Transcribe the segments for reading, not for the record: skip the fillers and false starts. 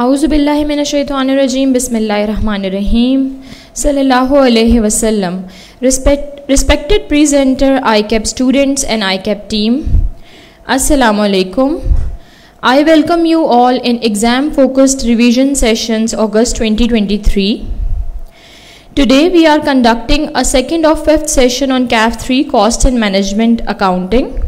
औज़ुबिल्लाहि मिनश्शैतानिर्रजीम बिस्मिल्लाहिर्रहमानिर्रहीम सल्लल्लाहु अलैहि वसल्लम. Respected presenter, ICAP students and ICAP team, Assalamu alaikum. I welcome you all in exam focused revision sessions August 2023. Today we are conducting a second of fifth session on CAF 3 Cost and Management Accounting.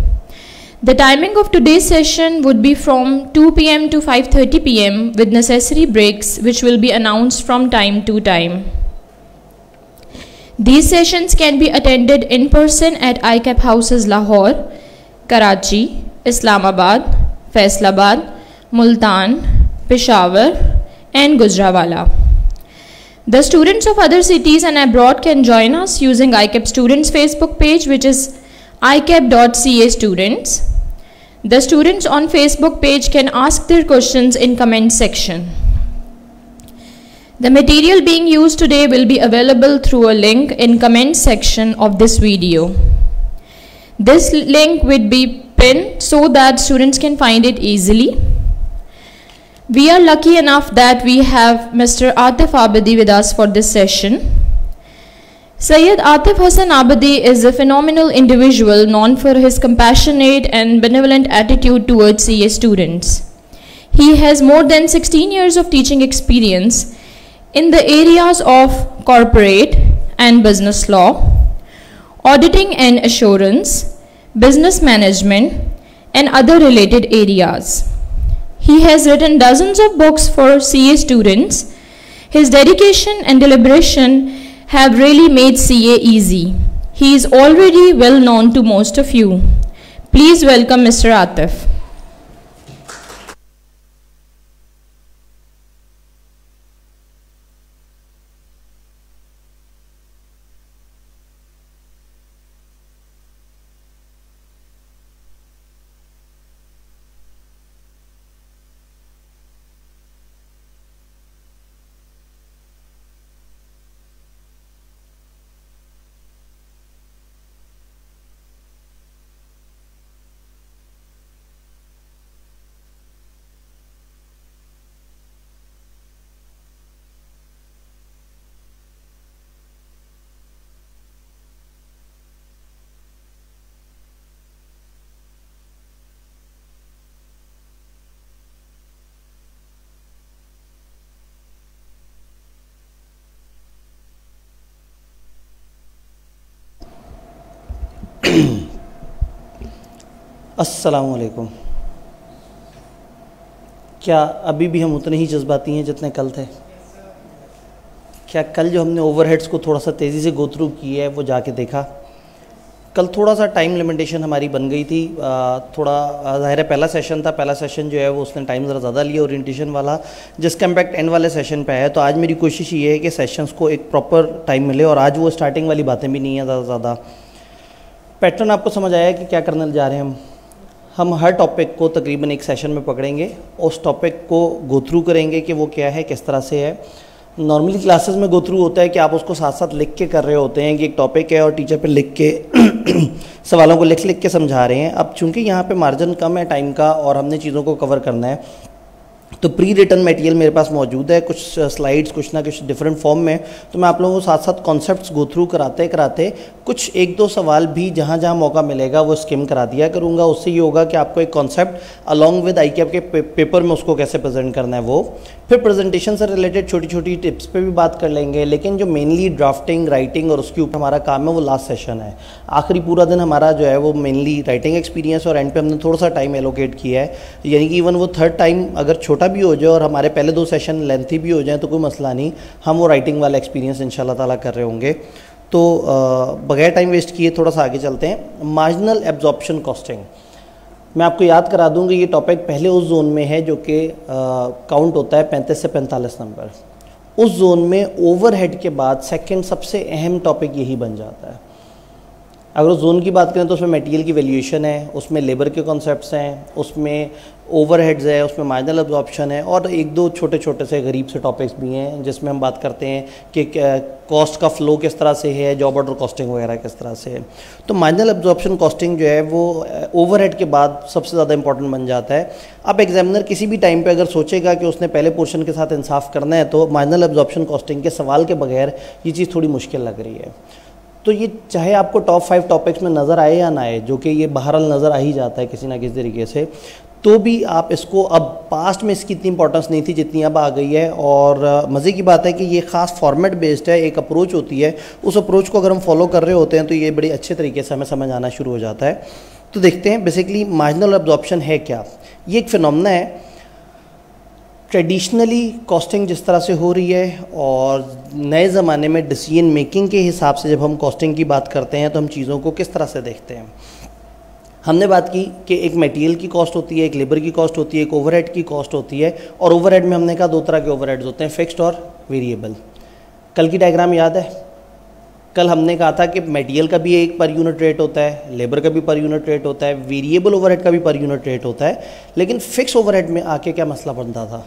The timing of today's session would be from 2 p.m. to 5:30 p.m. with necessary breaks which will be announced from time to time. These sessions can be attended in person at ICAP Houses Lahore, Karachi, Islamabad, Faisalabad, Multan, Peshawar and Gujranwala. The students of other cities and abroad can join us using ICAP Students Facebook page, which is icap.ca students. The students on Facebook page can ask their questions in comment section. The material being used today will be available through a link in comment section of this video. This link will be pinned so that students can find it easily. We are lucky enough that we have Mr. Atif Abadi with us for this session. Sayyid Atif Hassan Abadi is a phenomenal individual known for his compassionate and benevolent attitude towards CA students. He has more than 16 years of teaching experience in the areas of corporate and business law, auditing and assurance, business management, and other related areas. He has written dozens of books for CA students. His dedication and deliberation have really made CA easy. He is already well known to most of you. Please welcome Mr. Atif. अस्सलामु अलैकुम। क्या अभी भी हम उतने ही जज्बाती हैं जितने कल थे? क्या कल जो हमने ओवरहेड्स को थोड़ा सा तेज़ी से गो थ्रू किया है वो जाके देखा? कल थोड़ा सा टाइम लिमिटेशन हमारी बन गई थी, थोड़ा ज़ाहिर है पहला सेशन था, पहला सेशन जो है वो उसने टाइम ज़रा ज़्यादा लिया ओरिएंटेशन वाला, जिसका इम्पैक्ट एंड वाले सेशन पे है। तो आज मेरी कोशिश ये है कि सेशंस को एक प्रॉपर टाइम मिले और आज वो स्टार्टिंग वाली बातें भी नहीं हैं ज़्यादा। पैटर्न आपको समझ आया कि क्या करने जा रहे हैं हम हर टॉपिक को तकरीबन एक सेशन में पकड़ेंगे, उस टॉपिक को गो थ्रू करेंगे कि वो क्या है, किस तरह से है। नॉर्मली क्लासेस में गो थ्रू होता है कि आप उसको साथ साथ लिख के कर रहे होते हैं कि एक टॉपिक है और टीचर पे लिख के सवालों को लिख के समझा रहे हैं। अब चूंकि यहाँ पे मार्जिन कम है टाइम का और हमने चीज़ों को कवर करना है, तो प्री रिटन मटेरियल मेरे पास मौजूद है, कुछ स्लाइड्स कुछ ना कुछ डिफरेंट फॉर्म में। तो मैं आप लोगों को साथ साथ कॉन्सेप्ट्स गो थ्रू कराते कुछ एक दो सवाल भी जहाँ जहाँ मौका मिलेगा वो स्किम करा दिया करूँगा। उससे ये होगा कि आपको एक कॉन्सेप्ट अलॉन्ग विद ICAP के पेपर में उसको कैसे प्रेजेंट करना है वो। फिर प्रेजेंटेशन से रिलेटेड छोटी छोटी टिप्स पे भी बात कर लेंगे, लेकिन जो मेनली ड्राफ्टिंग राइटिंग और उसके ऊपर हमारा काम है वो लास्ट सेशन है। आखिरी पूरा दिन हमारा जो है वो मेनली राइटिंग एक्सपीरियंस और एंड पे हमने थोड़ा सा टाइम एलोकेट किया है, यानी कि इवन वो थर्ड टाइम अगर छोटा भी हो जाए और हमारे पहले दो सेशन लेंथी भी हो जाए तो कोई मसला नहीं, हम वो राइटिंग वाला एक्सपीरियंस इंशाल्लाह ताला कर रहे होंगे। तो बगैर टाइम वेस्ट किए थोड़ा सा आगे चलते हैं। मार्जिनल एब्जॉर्प्शन कॉस्टिंग, मैं आपको याद करा दूं कि ये टॉपिक पहले उस जोन में है जो कि काउंट होता है 35 से 45 नंबर। उस जोन में ओवरहेड के बाद सेकंड सबसे अहम टॉपिक यही बन जाता है। अगर उस जोन की बात करें तो उसमें मटेरियल की वैल्यूएशन है, उसमें लेबर के कॉन्सेप्ट्स हैं, उसमें ओवरहेड्स है, उसमें मार्जिनल अब्जॉर्प्शन है और एक दो छोटे छोटे से गरीब से टॉपिक्स भी हैं जिसमें हम बात करते हैं कि कॉस्ट का फ्लो किस तरह से है, जॉब ऑर्डर कॉस्टिंग वगैरह किस तरह से है। तो मार्जिनल अब्जॉर्प्शन कॉस्टिंग जो है वो ओवरहेड के बाद सबसे ज़्यादा इंपॉर्टेंट बन जाता है। अब एग्जामिनर किसी भी टाइम पे अगर सोचेगा कि उसने पहले पोर्शन के साथ इंसाफ करना है तो मार्जिनल अब्जॉर्प्शन कॉस्टिंग के सवाल के बगैर ये चीज़ थोड़ी मुश्किल लग रही है। तो ये चाहे आपको टॉप 5 टॉपिक्स में नज़र आए या ना आए, जो कि ये बहरहाल नज़र आ ही जाता है किसी ना किसी तरीके से, तो भी आप इसको, अब पास्ट में इसकी इतनी इंपॉर्टेंस नहीं थी जितनी अब आ गई है। और मज़े की बात है कि ये ख़ास फॉर्मेट बेस्ड है, एक अप्रोच होती है, उस अप्रोच को अगर हम फॉलो कर रहे होते हैं तो ये बड़े अच्छे तरीके से हमें समझ आना शुरू हो जाता है। तो देखते हैं बेसिकली मार्जिनल अब्जॉर्प्शन है क्या। ये एक फिनोमेना है। ट्रेडिशनली कॉस्टिंग जिस तरह से हो रही है और नए ज़माने में डिसीजन मेकिंग के हिसाब से जब हम कॉस्टिंग की बात करते हैं तो हम चीज़ों को किस तरह से देखते हैं। हमने बात की कि एक मटेरियल की कॉस्ट होती है, एक लेबर की कॉस्ट होती है, एक ओवरहेड की कॉस्ट होती है। और ओवरहेड में हमने कहा दो तरह के ओवरहेड्स होते हैं, फिक्स्ड और वेरिएबल। कल की डायग्राम याद है? कल हमने कहा था कि मटेरियल का भी एक पर यूनिट रेट होता है, लेबर का भी पर यूनिट रेट होता है, वेरिएबल ओवरहेड का भी पर यूनिट रेट होता है। लेकिन फिक्स ओवरहेड में आके क्या मसला बनता था,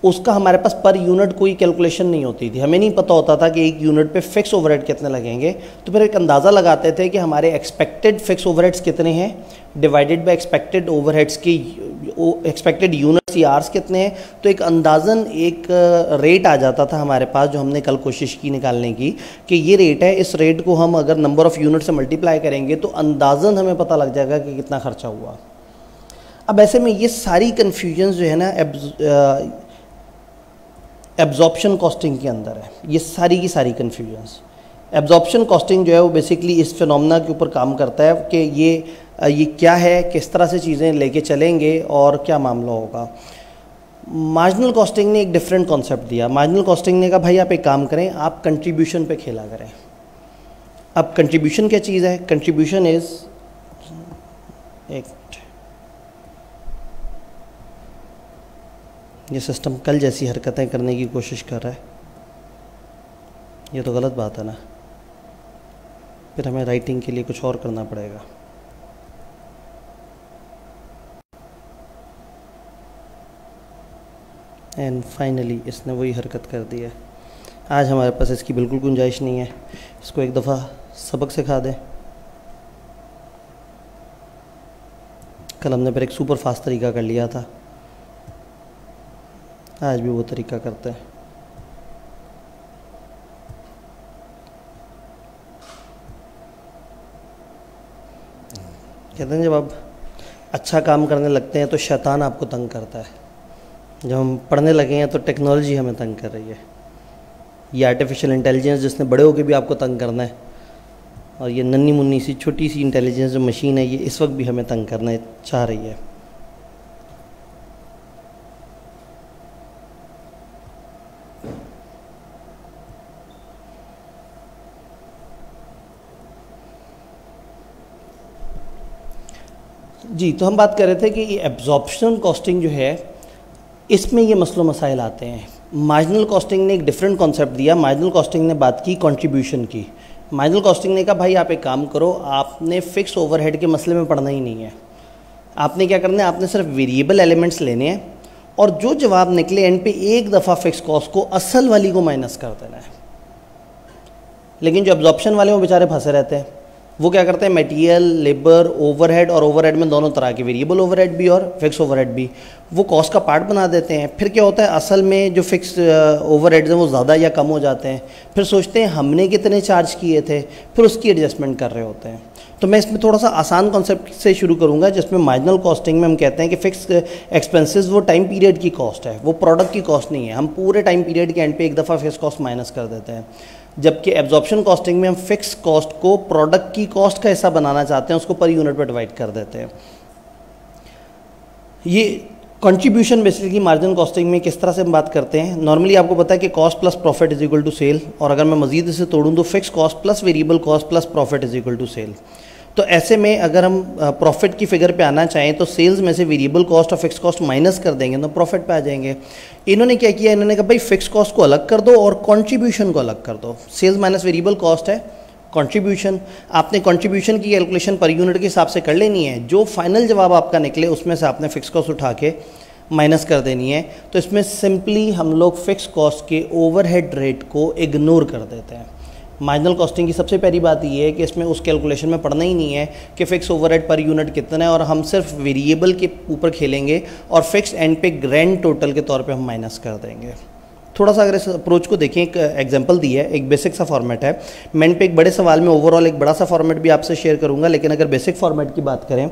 उसका हमारे पास पर यूनिट कोई कैलकुलेशन नहीं होती थी। हमें नहीं पता होता था कि एक यूनिट पे फिक्स ओवरहेड कितने लगेंगे। तो फिर एक अंदाज़ा लगाते थे कि हमारे एक्सपेक्टेड फिक्स ओवरहेड्स कितने हैं डिवाइडेड बाय एक्सपेक्टेड ओवरहेड्स की एक्सपेक्टेड यूनिट्स या आर्स कितने हैं। तो एक अंदाज़न एक रेट आ जाता था हमारे पास, जो हमने कल कोशिश की निकालने की कि ये रेट है, इस रेट को हम अगर नंबर ऑफ़ यूनिट से मल्टीप्लाई करेंगे तो अंदाज़न हमें पता लग जाएगा कि कितना खर्चा हुआ। अब ऐसे में ये सारी कन्फ्यूजन्स जो है ना एब्जॉर्प्शन कॉस्टिंग के अंदर है, ये सारी की सारी कन्फ्यूजन्स। एब्जॉर्प्शन कॉस्टिंग जो है वो बेसिकली इस फिनोमेना के ऊपर काम करता है कि ये क्या है, किस तरह से चीज़ें लेके चलेंगे और क्या मामला होगा। मार्जिनल कॉस्टिंग ने एक डिफरेंट कॉन्सेप्ट दिया। मार्जिनल कॉस्टिंग ने कहा भाई आप एक काम करें, आप कंट्रीब्यूशन पे खेला करें। अब कंट्रीब्यूशन क्या चीज़ है? कंट्रीब्यूशन इज़ ये सिस्टम कल जैसी हरकतें करने की कोशिश कर रहा है, ये तो गलत बात है ना। फिर हमें राइटिंग के लिए कुछ और करना पड़ेगा। एंड फाइनली इसने वही हरकत कर दी है। आज हमारे पास इसकी बिल्कुल गुंजाइश नहीं है। इसको एक दफ़ा सबक सिखा दें। कल हमने फिर एक सुपर फास्ट तरीका कर लिया था, आज भी वो तरीका करते हैं। कहते हैं जब आप अच्छा काम करने लगते हैं तो शैतान आपको तंग करता है। जब हम पढ़ने लगे हैं तो टेक्नोलॉजी हमें तंग कर रही है। ये आर्टिफिशियल इंटेलिजेंस जिसने बड़े होकर भी आपको तंग करना है, और ये नन्ही मुन्नी सी छोटी सी इंटेलिजेंस जो मशीन है, ये इस वक्त भी हमें तंग करना चाह रही है। जी, तो हम बात कर रहे थे कि ये एब्जॉर्प्शन कॉस्टिंग जो है इसमें ये मसलो मसाइल आते हैं। मार्जिनल कॉस्टिंग ने एक डिफरेंट कॉन्सेप्ट दिया। मार्जिनल कॉस्टिंग ने बात की कंट्रीब्यूशन की। मार्जिनल कॉस्टिंग ने कहा भाई आप एक काम करो, आपने फिक्स ओवरहेड के मसले में पढ़ना ही नहीं है। आपने क्या करना है, आपने सिर्फ वेरिएबल एलिमेंट्स लेने हैं और जो जवाब निकले एंड पे एक दफ़ा फिक्स कॉस्ट को असल वाली को माइनस कर देना है। लेकिन जो एब्जॉर्प्शन वाले वो बेचारे फंसे रहते हैं। वो क्या करते हैं, मटेरियल, लेबर, ओवरहेड, और ओवरहेड में दोनों तरह के, वेरिएबल ओवरहेड भी और फिक्स ओवरहेड भी, वो कॉस्ट का पार्ट बना देते हैं। फिर क्या होता है, असल में जो फिक्स ओवरहेड्स हैं वो ज़्यादा या कम हो जाते हैं। फिर सोचते हैं हमने कितने चार्ज किए थे, फिर उसकी एडजस्टमेंट कर रहे होते हैं। तो मैं इसमें थोड़ा सा आसान कॉन्सेप्ट से शुरू करूँगा, जिसमें मार्जिनल कॉस्टिंग में हम कहते हैं कि फिक्स एक्सपेंसेस वो टाइम पीरियड की कॉस्ट है, वो प्रोडक्ट की कॉस्ट नहीं है। हम पूरे टाइम पीरियड के एंड पे एक दफ़ा फिक्स कॉस्ट माइनस कर देते हैं। जबकि एब्जॉर्प्शन कॉस्टिंग में हम फिक्स कॉस्ट को प्रोडक्ट की कॉस्ट का हिस्सा बनाना चाहते हैं, उसको पर यूनिट पर डिवाइड कर देते हैं। ये कंट्रीब्यूशन बेसिकली मार्जिनल कॉस्टिंग में किस तरह से हम बात करते हैं। नॉर्मली आपको पता है कि cost plus profit is equal to sale, और अगर मैं मजीद इसे तोड़ूँ तो fix cost plus variable cost plus profit is equal to sale. तो ऐसे में अगर हम प्रॉफिट की फिगर पे आना चाहें तो सेल्स में से वेरिएबल कॉस्ट और फिक्स कॉस्ट माइनस कर देंगे तो प्रॉफिट पे आ जाएंगे। इन्होंने क्या किया, इन्होंने कहा भाई फिक्स कॉस्ट को अलग कर दो और कंट्रीब्यूशन को अलग कर दो। सेल्स माइनस वेरिएबल कॉस्ट है, कंट्रीब्यूशन, आपने कंट्रीब्यूशन की कैलकुलेशन पर यूनिट के हिसाब से कर लेनी है। जो फाइनल जवाब आपका निकले उसमें से आपने फिक्स कॉस्ट उठा के माइनस कर देनी है। तो इसमें सिंपली हम लोग फिक्स कॉस्ट के ओवरहेड रेट को इग्नोर कर देते हैं। मार्जिनल कॉस्टिंग की सबसे पहली बात ये है कि इसमें उस कैलकुलेशन में पढ़ना ही नहीं है कि फिक्स ओवरहेड पर यूनिट कितना है, और हम सिर्फ वेरिएबल के ऊपर खेलेंगे और फिक्स एंड पे ग्रैंड टोटल के तौर पे हम माइनस कर देंगे। थोड़ा सा अगर इस अप्रोच को देखें, एक एग्जांपल दी है, एक बेसिक सा फॉर्मेट है। मैंने पे एक बड़े सवाल में ओवरऑल एक बड़ा सा फॉर्मेट भी आपसे शेयर करूंगा, लेकिन अगर बेसिक फॉर्मेट की बात करें,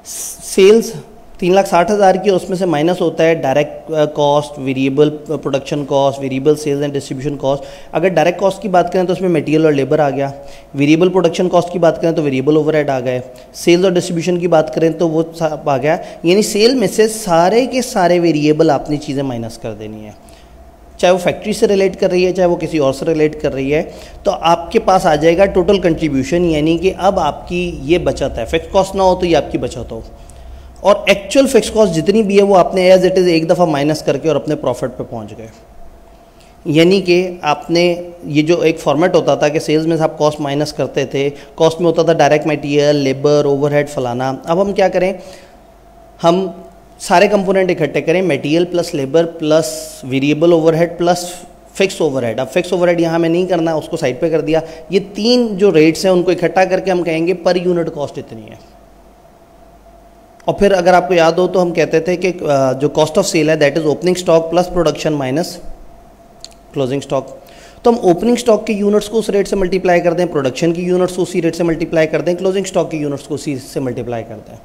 सेल्स 3,60,000 की, उसमें से माइनस होता है direct cost, variable production cost, variable sales and distribution cost. अगर डायरेक्ट कॉस्ट की बात करें तो उसमें मटेरियल और लेबर आ गया। वेरिएबल प्रोडक्शन कॉस्ट की बात करें तो वेरिएबल ओवरहेड आ गए। सेल्स और डिस्ट्रीब्यूशन की बात करें तो वो सब आ गया। यानी सेल में से सारे के सारे वेरिएबल आपने चीज़ें माइनस कर देनी है, चाहे वो फैक्ट्री से रिलेट कर रही है, चाहे वो किसी और से रिलेट कर रही है। तो आपके पास आ जाएगा टोटल कंट्रीब्यूशन, यानी कि अब आपकी ये बचत है। फिक्स कॉस्ट ना हो तो ये आपकी बचत हो, और एक्चुअल फिक्स कॉस्ट जितनी भी है वो आपने एज इट इज़ एक दफ़ा माइनस करके और अपने प्रॉफिट पे पहुंच गए। यानी कि आपने ये जो एक फॉर्मेट होता था कि सेल्स में से आप कॉस्ट माइनस करते थे, कॉस्ट में होता था डायरेक्ट मटेरियल, लेबर, ओवरहेड, फलाना। अब हम क्या करें, हम सारे कंपोनेंट इकट्ठे करें, material plus labour plus variable overhead plus fix overhead. अब फिक्स ओवरहेड यहाँ में नहीं करना, उसको साइड पे कर दिया। ये तीन जो रेट्स हैं उनको इकट्ठा करके हम कहेंगे पर यूनिट कॉस्ट इतनी है। और फिर अगर आपको याद हो तो हम कहते थे कि जो कॉस्ट ऑफ सेल है that is opening stock plus production minus closing stock. तो हम ओपनिंग स्टॉक के यूनिट्स को उस रेट से मल्टीप्लाई कर दें, प्रोडक्शन की यूनिट्स को उसी रेट से मल्टीप्लाई कर दें, क्लोजिंग स्टॉक की यूनिट्स को उसी से मल्टीप्लाई कर दें।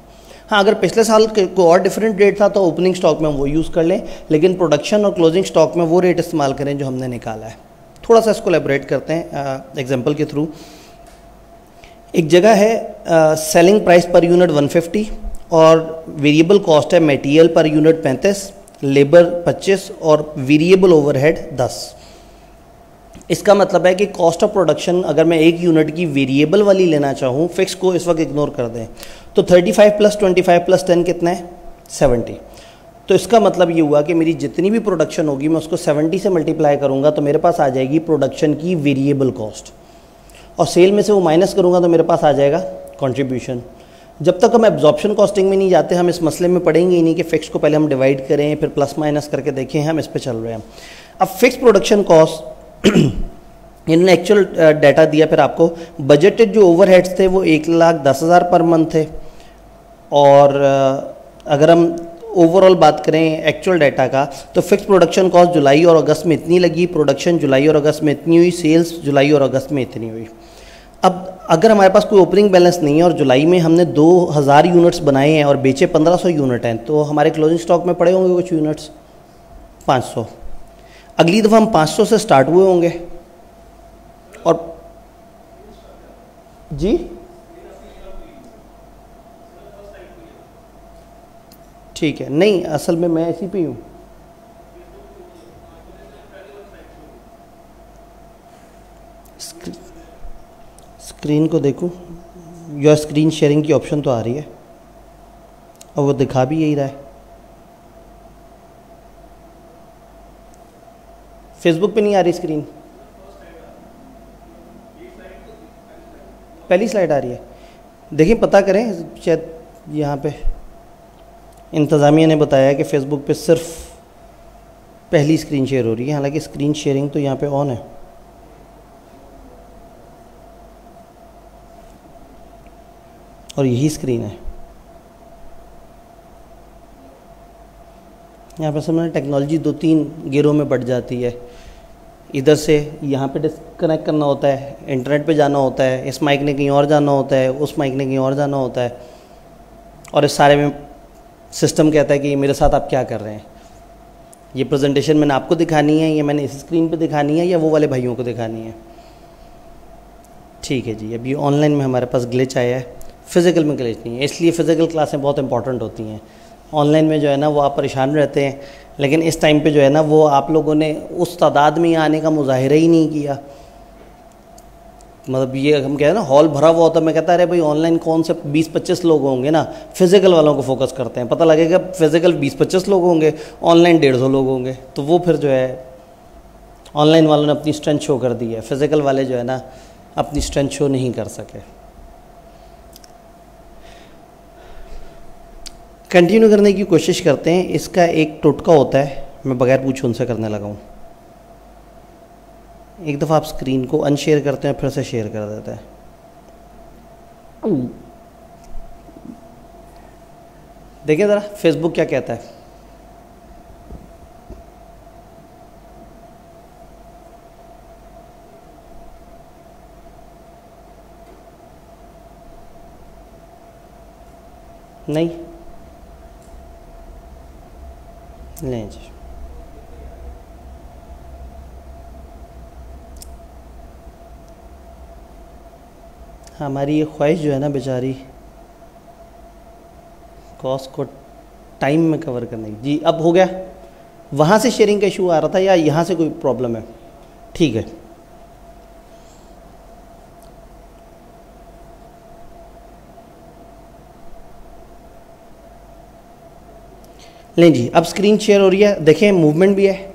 हाँ, अगर पिछले साल को और डिफरेंट रेट था तो ओपनिंग स्टॉक में हम वो यूज़ कर लें, लेकिन प्रोडक्शन और क्लोजिंग स्टॉक में वो रेट इस्तेमाल करें जो हमने निकाला है। थोड़ा सा इसको एलैबोरेट करते हैं एग्जाम्पल के थ्रू। एक जगह है सेलिंग प्राइस पर यूनिट 150 और वेरिएबल कॉस्ट है मटेरियल पर यूनिट 35, लेबर 25 और वेरिएबल ओवरहेड 10। इसका मतलब है कि कॉस्ट ऑफ प्रोडक्शन अगर मैं एक यूनिट की वेरिएबल वाली लेना चाहूँ, फिक्स को इस वक्त इग्नोर कर दें, तो 35 + 25 + 10 कितना है, 70। तो इसका मतलब ये हुआ कि मेरी जितनी भी प्रोडक्शन होगी मैं उसको 70 से मल्टीप्लाई करूँगा तो मेरे पास आ जाएगी प्रोडक्शन की वेरिएबल कॉस्ट, और सेल में से वो माइनस करूँगा तो मेरे पास आ जाएगा कंट्रीब्यूशन। जब तक हम एब्जॉर्प्शन कॉस्टिंग में नहीं जाते हम इस मसले में पढ़ेंगे ही नहीं कि फिक्स को पहले हम डिवाइड करें फिर प्लस माइनस करके देखें, हम इस पे चल रहे हैं। अब फिक्स प्रोडक्शन कॉस्ट इन्होंने एक्चुअल डाटा दिया, फिर आपको बजटेड जो ओवरहेड्स थे वो 1,10,000 पर मंथ थे, और अगर हम ओवरऑल बात करें एक्चुअल डाटा का तो फिक्स प्रोडक्शन कॉस्ट जुलाई और अगस्त में इतनी लगी, प्रोडक्शन जुलाई और अगस्त में इतनी हुई, सेल्स जुलाई और अगस्त में इतनी हुई। अब अगर हमारे पास कोई ओपनिंग बैलेंस नहीं है और जुलाई में हमने 2,000 यूनिट्स बनाए हैं और बेचे 1,500 यूनिट हैं, तो हमारे क्लोजिंग स्टॉक में पड़े होंगे कुछ यूनिट्स 500। अगली दफ़ा हम 500 से स्टार्ट हुए होंगे, और जी ठीक है, नहीं असल में मैं ऐसी पे हूँ। स्क्रीन को देखूँ, योर स्क्रीन शेयरिंग की ऑप्शन तो आ रही है और वो दिखा भी यही रहा है। फेसबुक पे नहीं आ रही स्क्रीन, पहली स्लाइड आ रही है। देखिए पता करें, शायद यहाँ पे इंतज़ामिया ने बताया कि फ़ेसबुक पे सिर्फ पहली स्क्रीन शेयर हो रही है, हालांकि स्क्रीन शेयरिंग तो यहाँ पे ऑन है। और यही स्क्रीन है। यहाँ पर समझ टेक्नोलॉजी 2-3 गिरों में बढ़ जाती है। इधर से यहाँ पे डिस्कनेक्ट करना होता है, इंटरनेट पे जाना होता है, इस माइक ने कहीं और जाना होता है, उस माइक ने कहीं और जाना होता है, और इस सारे में सिस्टम कहता है कि मेरे साथ आप क्या कर रहे हैं, ये प्रेजेंटेशन मैंने आपको दिखानी है, ये मैंने इस स्क्रीन पे दिखानी है, या वो वाले भाइयों को दिखानी है। ठीक है जी, अभी ऑनलाइन में हमारे पास ग्लिच आया है, फ़िज़िकल में ग्लिच नहीं है, इसलिए फ़िज़िकल क्लासें बहुत इंपॉर्टेंट होती हैं। ऑनलाइन में जो है ना वो आप परेशान रहते हैं, लेकिन इस टाइम पे जो है ना वो आप लोगों ने उस तादाद में आने का मुजाहिरा ही नहीं किया। मतलब ये हम कहते हैं ना हॉल भरा हुआ होता है, मैं कहता अरे भाई ऑनलाइन कौन से 20-25 लोग होंगे ना, फिज़िकल वालों को फोकस करते हैं, पता लगेगा फिज़िकल 20-25 लोग होंगे, ऑनलाइन 150 लोग होंगे, तो वो फिर जो है ऑनलाइन वालों ने अपनी स्ट्रेंथ शो कर दी है, फिज़िकल वाले जो है ना अपनी स्ट्रेंथ शो नहीं कर सके। कंटिन्यू करने की कोशिश करते हैं। इसका एक टोटका होता है, मैं बगैर पूछे उनसे करने लगा हूँ। एक दफ़ा आप स्क्रीन को अनशेयर करते हैं फिर से शेयर कर देते हैं। देखिए ज़रा फेसबुक क्या कहता है। नहीं नहीं जी, हमारी ये ख्वाहिश जो है ना बेचारी कॉस्ट को टाइम में कवर करने की। जी अब हो गया। वहाँ से शेयरिंग का इशू आ रहा था या यहाँ से कोई प्रॉब्लम है? ठीक है। लें जी, अब स्क्रीन शेयर हो रही है। देखें मूवमेंट भी है।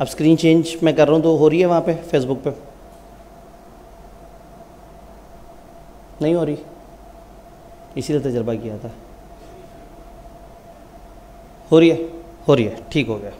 अब स्क्रीन चेंज मैं कर रहा हूँ तो हो रही है वहाँ पे फेसबुक पे, नहीं हो रही, इसीलिए तजर्बा किया था। हो रही है, हो रही है, ठीक हो गया।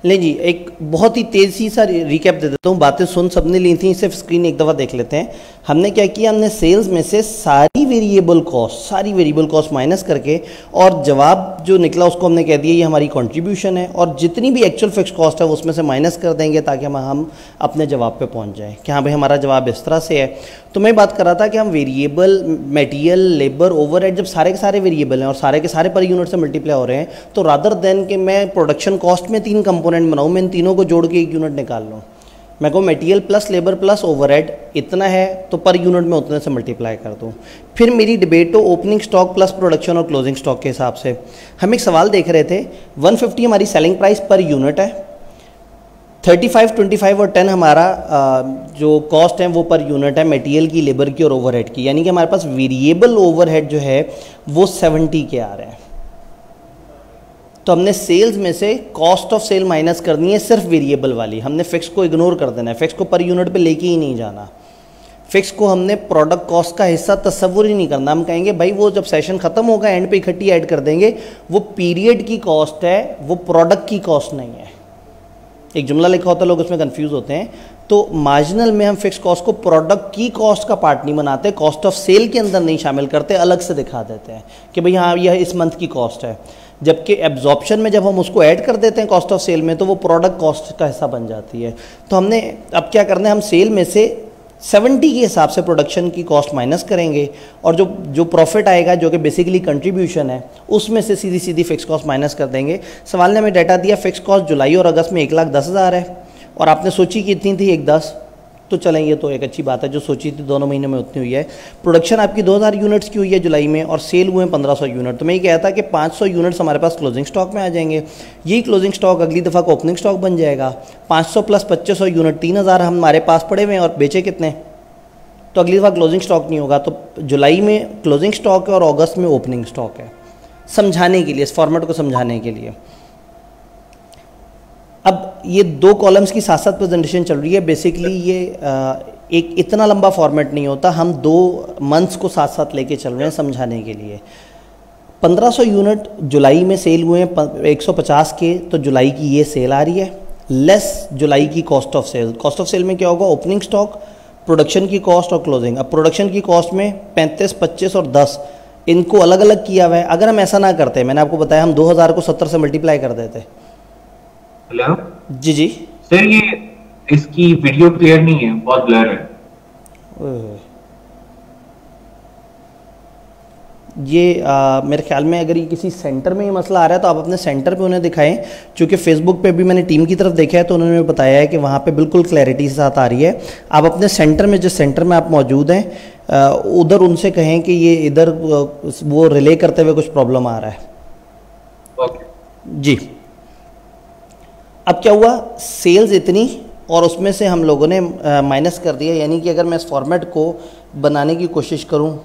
नहीं जी, एक बहुत ही तेज़ी सा रिकैप दे देता हूँ। बातें सुन सबने ली थी, सिर्फ स्क्रीन एक दफ़ा देख लेते हैं। हमने क्या किया, हमने सेल्स में से सारी वेरिएबल कॉस्ट माइनस करके और जवाब जो निकला उसको हमने कह दिया ये हमारी कंट्रीब्यूशन है, और जितनी भी एक्चुअल फिक्स कॉस्ट है उसमें से माइनस कर देंगे ताकि हम अपने जवाब पे पहुंच जाएं कि हाँ भाई हमारा जवाब इस तरह से है। तो मैं बात कर रहा था कि हम वेरिएबल, मटेरियल, लेबर, ओवरहेड जब सारे के सारे वेरिएबल हैं और सारे के सारे पर यूनिट से मल्टीप्लाई हो रहे हैं, तो रादर देन कि मैं प्रोडक्शन कॉस्ट में 3 कंपोनेंट बनाऊँ, मैं इन तीनों को जोड़ के 1 यूनिट निकाल लूँ। मैं कहूँ material plus labour plus overhead इतना है तो पर यूनिट में उतने से मल्टीप्लाई कर दूँ। फिर मेरी डिबेट हो ओपनिंग स्टॉक प्लस प्रोडक्शन और क्लोजिंग स्टॉक के हिसाब से। हम एक सवाल देख रहे थे, 150 हमारी सेलिंग प्राइस पर यूनिट है, 35, 25 और 10 हमारा जो कॉस्ट है वो पर यूनिट है मटेरियल की, लेबर की और ओवरहेड की। यानी कि हमारे पास वेरिएबल ओवरहेड जो है वो 70 के आ रहे हैं। तो हमने सेल्स में से कॉस्ट ऑफ सेल माइनस करनी है सिर्फ वेरिएबल वाली, हमने फिक्स को इग्नोर कर देना है, फिक्स को पर यूनिट पे लेके ही नहीं जाना। फिक्स को हमने प्रोडक्ट कॉस्ट का हिस्सा तस्वुर ही नहीं करना। हम कहेंगे भाई वो जब सेशन खत्म होगा एंड पे इकट्ठी ऐड कर देंगे, वो पीरियड की कॉस्ट है, वो प्रोडक्ट की कॉस्ट नहीं है। एक जुमला लिखा होता है, लोग उसमें कंफ्यूज होते हैं। तो मार्जिनल में हम फिक्स कॉस्ट को प्रोडक्ट की कॉस्ट का पार्ट नहीं बनाते, कॉस्ट ऑफ सेल के अंदर नहीं शामिल करते, अलग से दिखा देते हैं कि भाई हाँ यह इस मंथ की कॉस्ट है। जबकि एब्जॉर्प्शन में जब हम उसको ऐड कर देते हैं कॉस्ट ऑफ सेल में, तो वो प्रोडक्ट कॉस्ट का हिस्सा बन जाती है। तो हमने अब क्या करना है, हम सेल में से 70 के हिसाब से प्रोडक्शन की कॉस्ट माइनस करेंगे, और जो प्रॉफिट आएगा जो कि बेसिकली कंट्रीब्यूशन है उसमें से सीधी सीधी फिक्स कॉस्ट माइनस कर देंगे। सवाल ने हमें डाटा दिया फिक्स कॉस्ट जुलाई और अगस्त में 1,10,000 है, और आपने सोची कि इतनी थी 1,10,000, तो चलें ये तो एक अच्छी बात है, जो सोची थी दोनों महीने में उतनी हुई है। प्रोडक्शन आपकी 2,000 यूनिट्स की हुई है जुलाई में, और सेल हुए हैं 1,500 यूनिट। तो मैं ये कहा था कि 500 यूनिट्स हमारे पास क्लोजिंग स्टॉक में आ जाएंगे। यही क्लोजिंग स्टॉक अगली दफ़ा को ओपनिंग स्टॉक बन जाएगा। 500 प्लस 2500 यूनिट 3,000 हमारे पास पड़े हुए हैं, और बेचे कितने, तो अगली दफ़ा क्लोजिंग स्टॉक नहीं होगा। तो जुलाई में क्लोजिंग स्टॉक है और अगस्त में ओपनिंग स्टॉक है, समझाने के लिए, इस फॉर्मेट को समझाने के लिए। अब ये 2 कॉलम्स की साथ साथ प्रेजेंटेशन चल रही है। बेसिकली ये एक इतना लंबा फॉर्मेट नहीं होता, हम 2 मंथ्स को साथ साथ लेके चल रहे हैं समझाने के लिए। 1500 यूनिट जुलाई में सेल हुए हैं 150 के, तो जुलाई की ये सेल आ रही है, लेस जुलाई की cost of sale. Cost of sale में क्या होगा, ओपनिंग स्टॉक, प्रोडक्शन की कॉस्ट और क्लोजिंग। अब प्रोडक्शन की कॉस्ट में 35, 25 और 10 इनको अलग अलग किया हुआ है। अगर हम ऐसा ना करते, मैंने आपको बताया हम 2000 को 70 से मल्टीप्लाई कर देते। हेलो जी जी सर, ये इसकी वीडियो क्लियर नहीं है, बहुत ब्लर है। ये मेरे ख्याल में अगर ये किसी सेंटर में ये मसला आ रहा है तो आप अपने सेंटर पे उन्हें दिखाएं, क्योंकि फेसबुक पे भी मैंने टीम की तरफ देखा है तो उन्होंने बताया है कि वहाँ पे बिल्कुल क्लैरिटी के साथ आ रही है। आप अपने सेंटर में, जिस सेंटर में आप मौजूद हैं, उधर उनसे कहें कि ये इधर वो रिले करते हुए कुछ प्रॉब्लम आ रहा है। ओके जी, अब क्या हुआ, सेल्स इतनी और उसमें से हम लोगों ने माइनस कर दिया। यानी कि अगर मैं इस फॉर्मेट को बनाने की कोशिश करूं,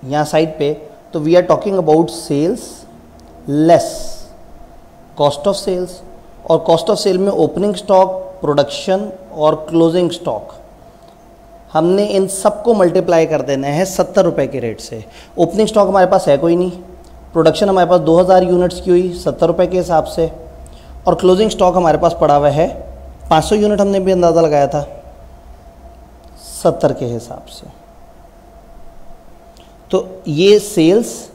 यहाँ साइड पे, तो we are talking about sales less cost of sales, और कॉस्ट ऑफ सेल में ओपनिंग स्टॉक, प्रोडक्शन और क्लोजिंग स्टॉक, हमने इन सबको मल्टीप्लाई कर देना है 70 रुपये के रेट से। ओपनिंग स्टॉक हमारे पास है कोई नहीं, प्रोडक्शन हमारे पास 2000 यूनिट्स की हुई 70 रुपये के हिसाब से, और क्लोजिंग स्टॉक हमारे पास पड़ा हुआ है 500 यूनिट, हमने भी अंदाज़ा लगाया था 70 के हिसाब से। तो ये सेल्स,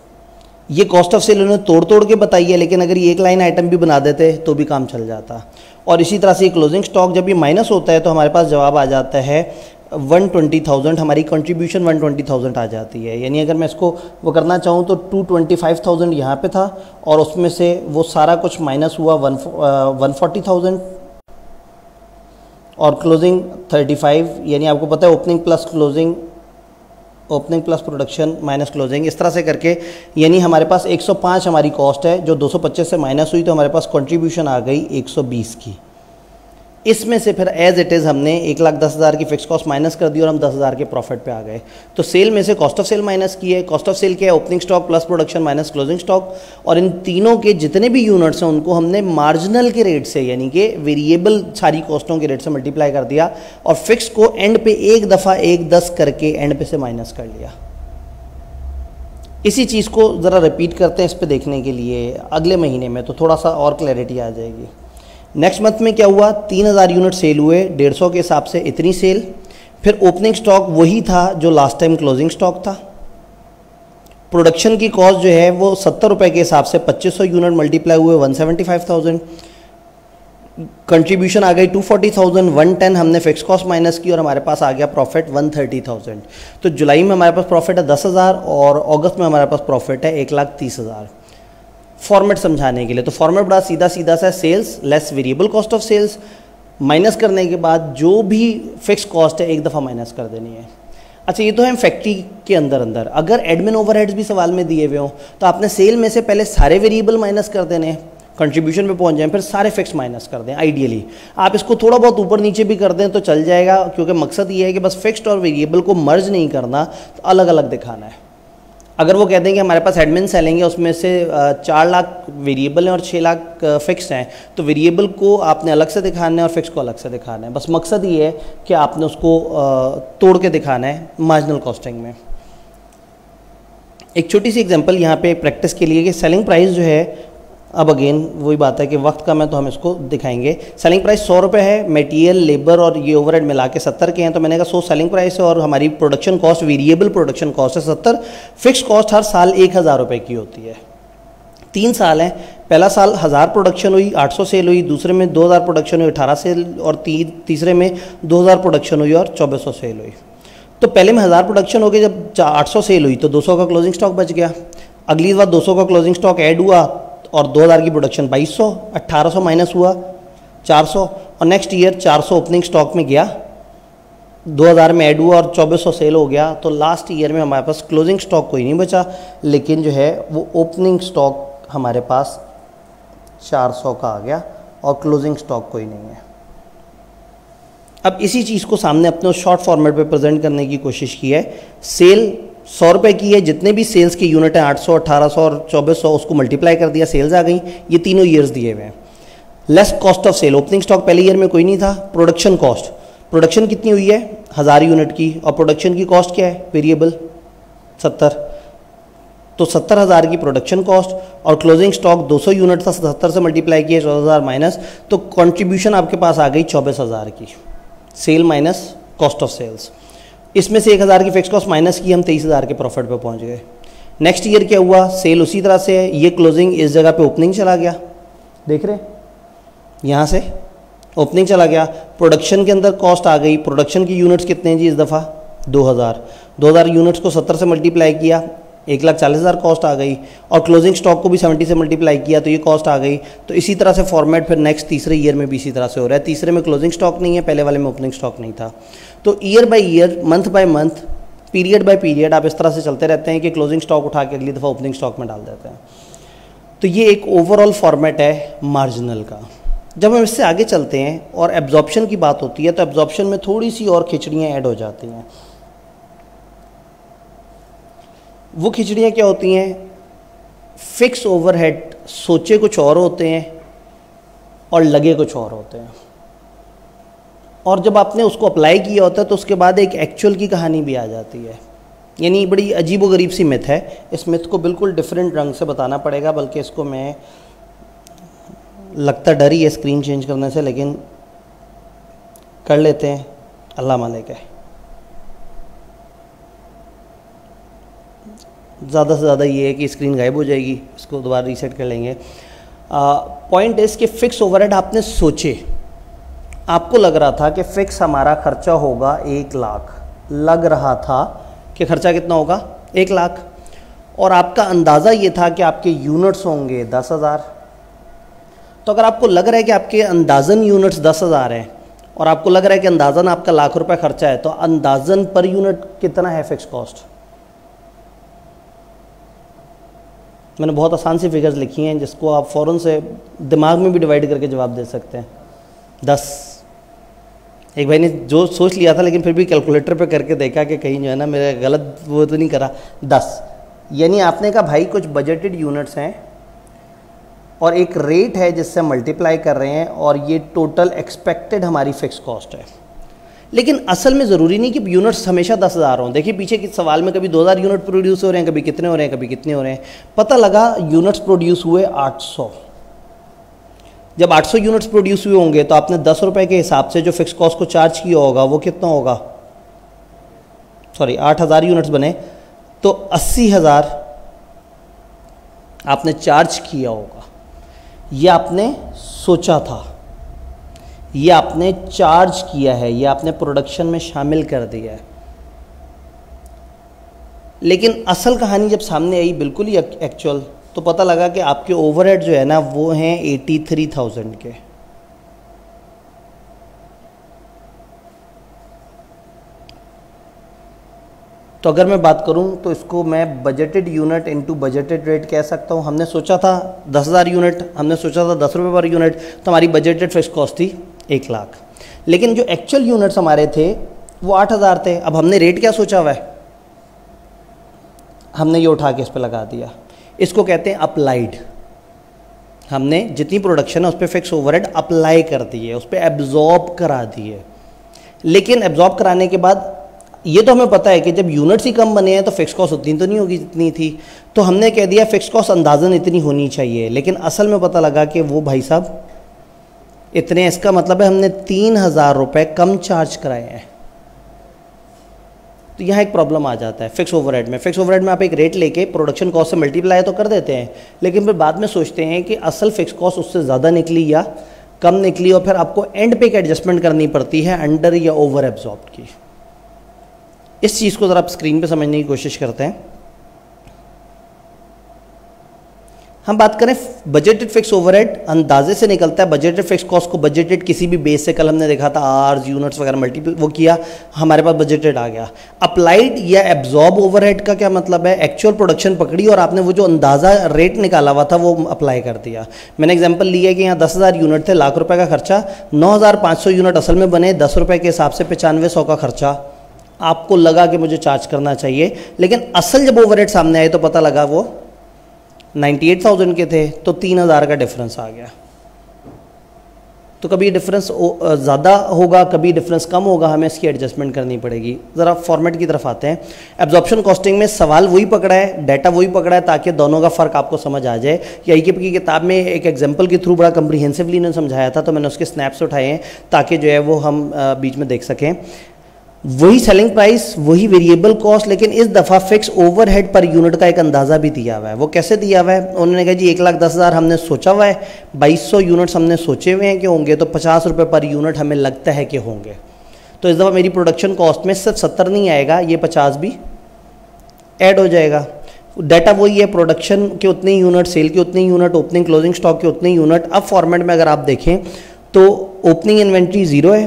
ये कॉस्ट ऑफ सेल उन्होंने तोड़ के बताई है, लेकिन अगर ये एक लाइन आइटम भी बना देते तो भी काम चल जाता। और इसी तरह से ये क्लोजिंग स्टॉक जब ये माइनस होता है तो हमारे पास जवाब आ जाता है 120,000, हमारी कंट्रीब्यूशन 120,000 आ जाती है। यानी अगर मैं इसको वो करना चाहूँ तो 225,000 यहाँ पे था, और उसमें से वो सारा कुछ माइनस हुआ 140,000, और क्लोजिंग 35, यानी आपको पता है opening plus closing, opening plus production minus closing, इस तरह से करके, यानी हमारे पास 105 हमारी कॉस्ट है, जो 225 से माइनस हुई तो हमारे पास कंट्रीब्यूशन आ गई 120 की। इसमें से फिर एज इट इज़ हमने 1,10,000 की फिक्स कॉस्ट माइनस कर दी और हम 10,000 के प्रॉफिट पे आ गए। तो सेल में से कॉस्ट ऑफ सेल माइनस की है। कॉस्ट ऑफ सेल क्या है? Opening stock plus production minus closing stock, और इन तीनों के जितने भी यूनिट्स हैं उनको हमने मार्जिनल के रेट से, यानी कि वेरिएबल सारी कॉस्टों के रेट से मल्टीप्लाई कर दिया, और फिक्स को एंड पे एक दफ़ा 1,10 करके एंड पे से माइनस कर लिया। इसी चीज़ को ज़रा रिपीट करते हैं इस पे देखने के लिए अगले महीने में, तो थोड़ा सा और क्लैरिटी आ जाएगी। नेक्स्ट मंथ में क्या हुआ? 3,000 यूनिट सेल हुए, 150 के हिसाब से इतनी सेल। फिर ओपनिंग स्टॉक वही था जो लास्ट टाइम क्लोजिंग स्टॉक था। प्रोडक्शन की कॉस्ट जो है वो 70 रुपये के हिसाब से 2500 यूनिट मल्टीप्लाई हुए 175,000। कंट्रीब्यूशन आ गई 240,000, 110 हमने फिक्स कॉस्ट माइनस की और हमारे पास आ गया प्रॉफिट 130,000। तो जुलाई में हमारे पास प्रॉफिट है 10,000 और अगस्त में हमारे पास प्रॉफिट है 1,30,000। फॉर्मेट समझाने के लिए, तो फॉर्मेट बड़ा सीधा सीधा सा, sales less variable cost of sales, minus करने के बाद जो भी फिक्स कॉस्ट है एक दफ़ा माइनस कर देनी है। अच्छा, ये तो है फैक्ट्री के अंदर। अगर एडमिन ओवरहेड्स भी सवाल में दिए हुए हों तो आपने सेल में से पहले सारे वेरिएबल माइनस कर देने हैं, कंट्रीब्यूशन पे पहुंच जाएं, फिर सारे फिक्स माइनस कर दें। आइडियली आप इसको थोड़ा बहुत ऊपर नीचे भी कर दें तो चल जाएगा, क्योंकि मकसद ये है कि बस फिक्स्ड और वेरिएबल को मर्ज नहीं करना, तो अलग अलग दिखाना है। अगर वो कहते हैं कि हमारे पास एडमिन सेलिंग है, उसमें से 4 लाख वेरिएबल हैं और 6 लाख फिक्स हैं, तो वेरिएबल को आपने अलग से दिखाना है और फिक्स को अलग से दिखाना है। बस मकसद ये है कि आपने उसको तोड़ के दिखाना है मार्जिनल कॉस्टिंग में। एक छोटी सी एग्जांपल यहाँ पे प्रैक्टिस के लिए कि सेलिंग प्राइस जो है, अब अगेन वही बात है कि वक्त कम है तो हम इसको दिखाएंगे। सेलिंग प्राइस 100 रुपये है, मटेरियल लेबर और ये ओवरहेड मिला के 70 के हैं, तो मैंने कहा 100 सेलिंग प्राइस है और हमारी production cost, variable production cost है 70, फिक्स कॉस्ट हर साल 1,000 रुपये की होती है। 3 साल हैं, पहला साल 1000 प्रोडक्शन हुई 800 सेल हुई, दूसरे में 2000 प्रोडक्शन हुई 18 सेल, और तीसरे में 2000 प्रोडक्शन हुई और 2400 सेल हुई। तो पहले में 1000 प्रोडक्शन हो गई, जब 800 सेल हुई तो 200 का क्लोजिंग स्टॉक बच गया। अगली बार 200 का क्लोजिंग स्टॉक ऐड हुआ और 2000 की प्रोडक्शन 2200, 1800 माइनस हुआ 400, और नेक्स्ट ईयर 400 ओपनिंग स्टॉक में गया, 2000 में ऐड हुआ और 2400 सेल हो गया। तो लास्ट ईयर में हमारे पास क्लोजिंग स्टॉक कोई नहीं बचा, लेकिन जो है वो ओपनिंग स्टॉक हमारे पास 400 का आ गया और क्लोजिंग स्टॉक कोई नहीं है। अब इसी चीज़ को सामने अपने शॉर्ट फॉर्मेट पे प्रेजेंट करने की कोशिश की है। सेल 100 रुपये की है, जितने भी सेल्स के यूनिट हैं 800, 1800 और 2400, उसको मल्टीप्लाई कर दिया, सेल्स आ गई। ये तीनों ईयर्स दिए हुए हैं। Less cost of sale, opening stock पहले ईयर में कोई नहीं था। प्रोडक्शन कॉस्ट, प्रोडक्शन कितनी हुई है 1000 यूनिट की, और प्रोडक्शन की कॉस्ट क्या है वेरिएबल 70, तो 70,000 की प्रोडक्शन कॉस्ट, और क्लोजिंग स्टॉक 200 यूनिट था, 70 से मल्टीप्लाई किया 14,000 माइनस, तो कंट्रीब्यूशन आपके पास आ गई 24,000 की, sale minus cost of sales. इसमें से 1,000 की फिक्स कॉस्ट माइनस की, हम 23,000 के प्रॉफिट पे पहुंच गए। नेक्स्ट ईयर क्या हुआ? सेल उसी तरह से है, ये क्लोजिंग इस जगह पे ओपनिंग चला गया, देख रहे यहाँ से ओपनिंग चला गया। प्रोडक्शन के अंदर कॉस्ट आ गई, प्रोडक्शन की यूनिट्स कितने हैं जी इस दफ़ा 2000 यूनिट्स को 70 से मल्टीप्लाई किया 1,40,000 कॉस्ट आ गई, और क्लोजिंग स्टॉक को भी 70 से मल्टीप्लाई किया तो ये कॉस्ट आ गई। तो इसी तरह से फॉर्मेट फिर नेक्स्ट तीसरे ईयर में भी इसी तरह से हो रहा है। तीसरे में क्लोजिंग स्टॉक नहीं है, पहले वाले में ओपनिंग स्टॉक नहीं था। तो year by year, month by month, period by period आप इस तरह से चलते रहते हैं कि क्लोजिंग स्टॉक उठा के अगली दफ़ा ओपनिंग स्टॉक में डाल देते हैं। तो ये एक ओवरऑल फॉर्मेट है मार्जिनल का। जब हम इससे आगे चलते हैं और एब्जॉर्प्शन की बात होती है तो एब्जॉर्प्शन में थोड़ी सी और खिचड़ियाँ ऐड हो जाती हैं। वो खिचड़ियाँ क्या होती हैं, फिक्स ओवरहेड सोचे कुछ और होते हैं और लगे कुछ और होते हैं, और जब आपने उसको अप्लाई किया होता है तो उसके बाद एक एक्चुअल की कहानी भी आ जाती है। यानी बड़ी अजीब व गरीब सी मिथ है। इस मिथ को बिल्कुल डिफरेंट रंग से बताना पड़ेगा, बल्कि इसको मैं लगता डर ही है स्क्रीन चेंज करने से, लेकिन कर लेते हैं, अल्लाह मालिक है। ज़्यादा से ज़्यादा ये है कि स्क्रीन गायब हो जाएगी, इसको दोबारा रीसेट कर लेंगे। पॉइंट इस कि फ़िक्स ओवरहेड आपने सोचे, आपको लग रहा था कि फ़िक्स हमारा खर्चा होगा 1 लाख, लग रहा था कि खर्चा कितना होगा 1 लाख, और आपका अंदाज़ा ये था कि आपके यूनिट्स होंगे 10,000। तो अगर आपको लग रहा है कि आपके अंदाज़न यूनिट्स 10,000 हैं और आपको लग रहा है कि अंदाज़न आपका लाख रुपए खर्चा है, तो अंदाज़न पर यूनिट कितना है फिक्स कॉस्ट? मैंने बहुत आसान सी फिगर्स लिखी हैं जिसको आप फ़ौरन से दिमाग में भी डिवाइड करके जवाब दे सकते हैं। 10। एक भाई ने जो सोच लिया था लेकिन फिर भी कैलकुलेटर पे करके देखा कि कहीं जो है ना मेरे गलत वो तो नहीं करा। 10 यानी आपने कहा भाई कुछ बजटेड यूनिट्स हैं और एक रेट है जिससे मल्टीप्लाई कर रहे हैं, और ये टोटल एक्सपेक्टेड हमारी फ़िक्स कॉस्ट है। लेकिन असल में ज़रूरी नहीं कि यूनिट्स हमेशा 10,000 हों। देखिए पीछे के सवाल में कभी 2,000 यूनिट प्रोड्यूस हो रहे हैं, कभी कितने हो रहे हैं, कभी कितने हो रहे हैं। पता लगा यूनिट्स प्रोड्यूस हुए 800। जब 800 यूनिट्स प्रोड्यूस हुए होंगे तो आपने 10 रुपये के हिसाब से जो फिक्स कॉस्ट को चार्ज किया होगा वो कितना होगा? सॉरी 8,000 यूनिट्स बने तो 80,000 आपने चार्ज किया होगा। ये आपने सोचा था, ये आपने चार्ज किया है, ये आपने प्रोडक्शन में शामिल कर दिया है। लेकिन असल कहानी जब सामने आई बिल्कुल ही एक्चुअल, तो पता लगा कि आपके ओवरहेड जो है ना वो हैं 83,000 के। तो अगर मैं बात करूं तो इसको मैं budgeted unit into budgeted rate कह सकता हूं। हमने सोचा था 10,000 यूनिट, हमने सोचा था 10 रुपये पर यूनिट, तो हमारी बजटेड फिक्स कॉस्ट थी 1 लाख। लेकिन जो एक्चुअल यूनिट्स हमारे थे वो 8,000 थे। अब हमने रेट क्या सोचा हुआ है, हमने ये उठा के इस पर लगा दिया। इसको कहते हैं अप्लाइड। हमने जितनी प्रोडक्शन है उस पर फिक्स ओवरहेड अप्लाई कर दिए, उस पर एब्जॉर्ब करा दिए। लेकिन एब्जॉर्ब कराने के बाद ये तो हमें पता है कि जब यूनिट्स ही कम बने हैं तो फिक्स कॉस्ट उतनी तो नहीं होगी जितनी थी, तो हमने कह दिया फिक्स कॉस्ट अंदाज़न इतनी होनी चाहिए। लेकिन असल में पता लगा कि वो भाई साहब इतने, इसका मतलब है हमने 3,000 रुपये कम चार्ज कराए हैं। तो यहाँ एक प्रॉब्लम आ जाता है फिक्स ओवरहेड में। फिक्स ओवरहेड में आप एक रेट लेके प्रोडक्शन कॉस्ट से मल्टीप्लाई तो कर देते हैं, लेकिन फिर बाद में सोचते हैं कि असल फिक्स कॉस्ट उससे ज़्यादा निकली या कम निकली, और फिर आपको एंड पे एक एडजस्टमेंट करनी पड़ती है अंडर या ओवर एब्जॉर्ब की। इस चीज़ को ज़रा आप स्क्रीन पे समझने की कोशिश करते हैं। हम बात करें बजटेड फिक्स ओवरहेड, अंदाजे से निकलता है बजटेड फिक्स कॉस्ट को बजटेड किसी भी बेस से, कल हमने देखा था आर्स यूनिट्स वगैरह मल्टीपल वो किया, हमारे पास बजटेड आ गया। अप्लाइड या एब्जॉर्ब ओवरहेड का क्या मतलब है, एक्चुअल प्रोडक्शन पकड़ी और आपने वो जो अंदाज़ा रेट निकाला हुआ था वो अप्लाई कर दिया। मैंने एग्जाम्पल लिया कि यहाँ 10,000 यूनिट थे, लाख रुपये का खर्चा, 9,500 यूनिट असल में बने, 10 रुपये के हिसाब से 9500 का खर्चा आपको लगा कि मुझे चार्ज करना चाहिए। लेकिन असल जब ओवरहेड सामने आए तो पता लगा वो 98,000 के थे, तो 3,000 का डिफरेंस आ गया। तो कभी डिफरेंस ज़्यादा होगा, कभी डिफरेंस कम होगा, हमें इसकी एडजस्टमेंट करनी पड़ेगी। ज़रा फॉर्मेट की तरफ आते हैं। एब्जॉर्प्शन कॉस्टिंग में सवाल वही पकड़ा है, डाटा वही पकड़ा है, ताकि दोनों का फ़र्क आपको समझ आ जाए। IKIP की किताब में एक एग्जाम्पल के थ्रू बड़ा कम्प्रीहेंसिवली इन्होंने समझाया था, तो मैंने उसके स्नैप्स उठाए हैं ताकि जो है वो हम बीच में देख सकें। वही सेलिंग प्राइस, वही वेरिएबल कॉस्ट, लेकिन इस दफ़ा फिक्स ओवरहेड पर यूनिट का एक अंदाज़ा भी दिया हुआ है। वो कैसे दिया हुआ है, उन्होंने कहा जी 1,10,000 हमने सोचा हुआ है, 2,200 यूनिट्स हमने सोचे हुए हैं कि होंगे, तो 50 रुपये पर यूनिट हमें लगता है कि होंगे। तो इस दफ़ा मेरी प्रोडक्शन कॉस्ट में सिर्फ 70 नहीं आएगा, ये 50 भी ऐड हो जाएगा। डाटा वही है, प्रोडक्शन के उतने यूनिट, सेल के उतने यूनिट, ओपनिंग क्लोजिंग स्टॉक के उतने यूनिट। अब फॉर्मेट में अगर आप देखें तो ओपनिंग इन्वेंट्री 0 है,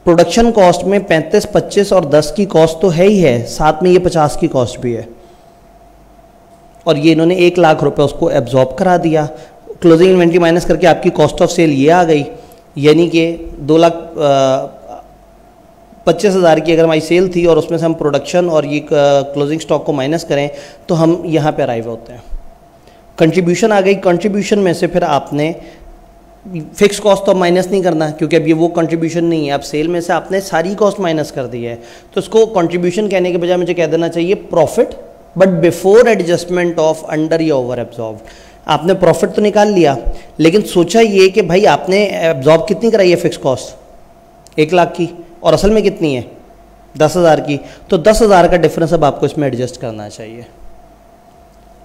प्रोडक्शन कॉस्ट में 35, 25 और 10 की कॉस्ट तो है ही है, साथ में ये 50 की कॉस्ट भी है, और ये इन्होंने 1 लाख रुपए उसको एब्जॉर्ब करा दिया। क्लोजिंग इन्वेंट्री माइनस करके आपकी कॉस्ट ऑफ सेल ये आ गई, यानी कि 25,000 की अगर हमारी सेल थी और उसमें से हम प्रोडक्शन और ये क्लोजिंग स्टॉक को माइनस करें तो हम यहाँ पे अराइव होते हैं। कंट्रीब्यूशन आ गई, कंट्रीब्यूशन में से फिर आपने फिक्स कॉस्ट तो माइनस नहीं करना क्योंकि अब ये वो कंट्रीब्यूशन नहीं है, अब सेल में से आपने सारी कॉस्ट माइनस कर दी है, तो इसको कंट्रीब्यूशन कहने के बजाय मुझे कह देना चाहिए profit, but before adjustment of under या ओवर एब्जॉर्ब। आपने प्रॉफिट तो निकाल लिया, लेकिन सोचा ये कि भाई आपने एब्जॉर्ब कितनी कराई है फिक्स कॉस्ट 1 लाख की, और असल में कितनी है 10,000 की, तो 10,000 का डिफरेंस अब आपको इसमें एडजस्ट करना चाहिए।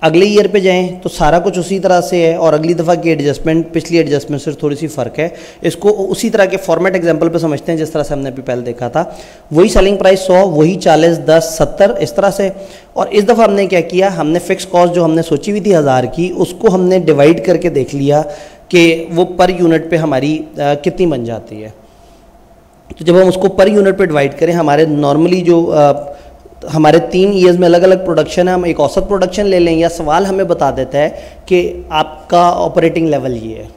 अगले ईयर पे जाएं तो सारा कुछ उसी तरह से है, और अगली दफ़ा की एडजस्टमेंट पिछली एडजस्टमेंट से थोड़ी सी फ़र्क है। इसको उसी तरह के फॉर्मेट एग्जांपल पे समझते हैं जिस तरह से हमने अभी पहले देखा था। वही सेलिंग प्राइस 100, वही 40, 10, 70 इस तरह से। और इस दफ़ा हमने क्या किया, हमने फिक्स कॉस्ट जो हमने सोची हुई थी 1000 की, उसको हमने डिवाइड करके देख लिया कि वो पर यूनिट पे हमारी कितनी बन जाती है। तो जब हम उसको पर यूनिट पे डिवाइड करें, हमारे नॉर्मली जो हमारे 3 ईयर्स में अलग अलग प्रोडक्शन है, हम एक औसत प्रोडक्शन ले लें, या सवाल हमें बता देता है कि आपका ऑपरेटिंग लेवल ये है,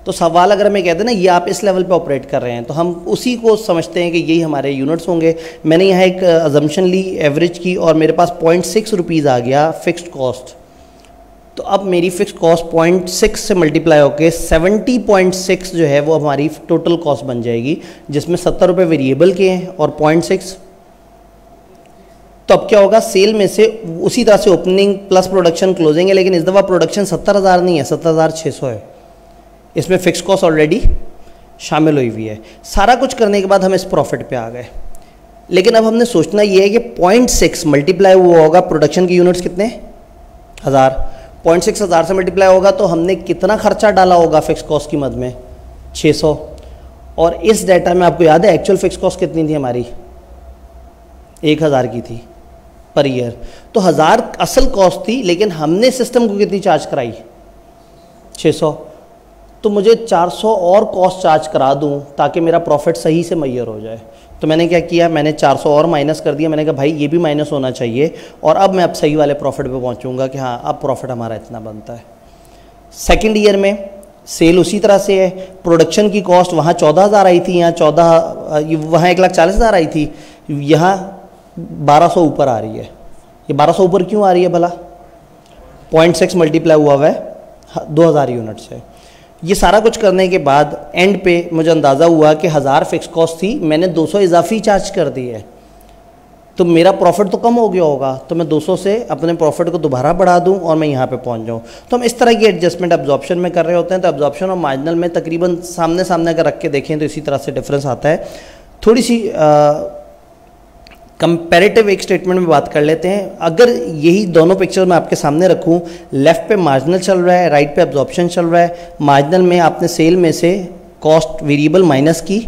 तो सवाल अगर हमें कहते हैं ना ये आप इस लेवल पे ऑपरेट कर रहे हैं, तो हम उसी को समझते हैं कि यही हमारे यूनिट्स होंगे। मैंने यहाँ एक अजम्पशन ली एवरेज की, और मेरे पास 0.6 रुपीज़ आ गया फिक्स्ड कॉस्ट। तो अब मेरी फिक्स कॉस्ट 0.6 से मल्टीप्लाई होकर 70.6 जो है वो हमारी टोटल कॉस्ट बन जाएगी, जिसमें 70 रुपये वेरिएबल के हैं और 0.6। तो अब क्या होगा, सेल में से उसी तरह से ओपनिंग प्लस प्रोडक्शन क्लोजिंग है, लेकिन इस दफ़ा प्रोडक्शन 70,000 नहीं है, 70,600 है। इसमें फिक्स कॉस्ट ऑलरेडी शामिल हुई हुई है। सारा कुछ करने के बाद हम इस प्रॉफिट पे आ गए, लेकिन अब हमने सोचना ये है कि 0.6 मल्टीप्लाई हुआ होगा, प्रोडक्शन की यूनिट्स कितने 1000, 0.6 1000 से मल्टीप्लाई होगा तो हमने कितना खर्चा डाला होगा फिक्स कॉस्ट की मद में 600। और इस डाटा में आपको याद है एक्चुअल फिक्स कॉस्ट कितनी थी हमारी, 1000 की थी पर ईयर। तो 1000 असल कॉस्ट थी, लेकिन हमने सिस्टम को कितनी चार्ज कराई 600। तो मुझे 400 और कॉस्ट चार्ज करा दूं ताकि मेरा प्रॉफिट सही से मैयर हो जाए। तो मैंने क्या किया, मैंने 400 और माइनस कर दिया। मैंने कहा भाई ये भी माइनस होना चाहिए, और अब मैं अब सही वाले प्रॉफिट पे पहुंचूंगा कि हाँ अब प्रॉफिट हमारा इतना बनता है। सेकेंड ईयर में सेल उसी तरह से है, प्रोडक्शन की कॉस्ट वहाँ 14,000 आई थी, यहाँ वहाँ 1,40,000 आई थी, यहाँ 1200 ऊपर आ रही है। ये 1200 ऊपर क्यों आ रही है भला, 0.6 मल्टीप्लाई हुआ है 2000 यूनिट से। ये सारा कुछ करने के बाद एंड पे मुझे अंदाज़ा हुआ कि 1000 फिक्स कॉस्ट थी, मैंने 200 इजाफी चार्ज कर दी है, तो मेरा प्रॉफिट तो कम हो गया होगा, तो मैं 200 से अपने प्रॉफिट को दोबारा बढ़ा दूं और मैं यहाँ पे पहुँच जाऊँ। तो हम इस तरह की एडजस्टमेंट एब्जॉर्प्शन में कर रहे होते हैं। तो एब्जॉर्प्शन और मार्जिनल में तकरीबन सामने सामने अगर रख के देखें तो इसी तरह से डिफरेंस आता है। थोड़ी सी कंपैरेटिव एक स्टेटमेंट में बात कर लेते हैं। अगर यही दोनों पिक्चर मैं आपके सामने रखूं, लेफ्ट पे मार्जिनल चल रहा है, राइट पे एब्जॉर्प्शन चल रहा है। मार्जिनल में आपने सेल में से कॉस्ट वेरिएबल माइनस की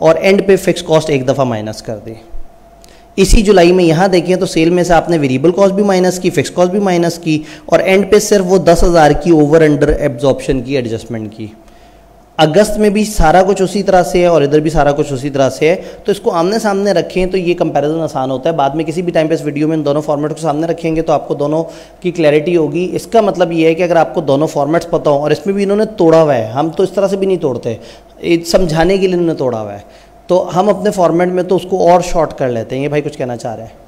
और एंड पे फिक्स कॉस्ट एक दफ़ा माइनस कर दी। इसी जुलाई में यहाँ देखें तो सेल में से आपने वेरिएबल कॉस्ट भी माइनस की, फिक्स कॉस्ट भी माइनस की, और एंड पे सिर्फ वो 10,000 की ओवर अंडर एब्जॉर्प्शन की एडजस्टमेंट की। अगस्त में भी सारा कुछ उसी तरह से है और इधर भी सारा कुछ उसी तरह से है। तो इसको आमने सामने रखें तो ये कंपैरिजन आसान होता है। बाद में किसी भी टाइम पे इस वीडियो में इन दोनों फॉर्मेट को सामने रखेंगे तो आपको दोनों की क्लैरिटी होगी। इसका मतलब ये है कि अगर आपको दोनों फॉर्मेट्स पता हो, और इसमें भी इन्होंने तोड़ा हुआ है, हम तो इस तरह से भी नहीं तोड़ते, समझाने के लिए इन्होंने तोड़ा हुआ है, तो हम अपने फॉर्मेट में तो उसको और शॉर्ट कर लेते हैं। ये भाई कुछ कहना चाह रहे हैं,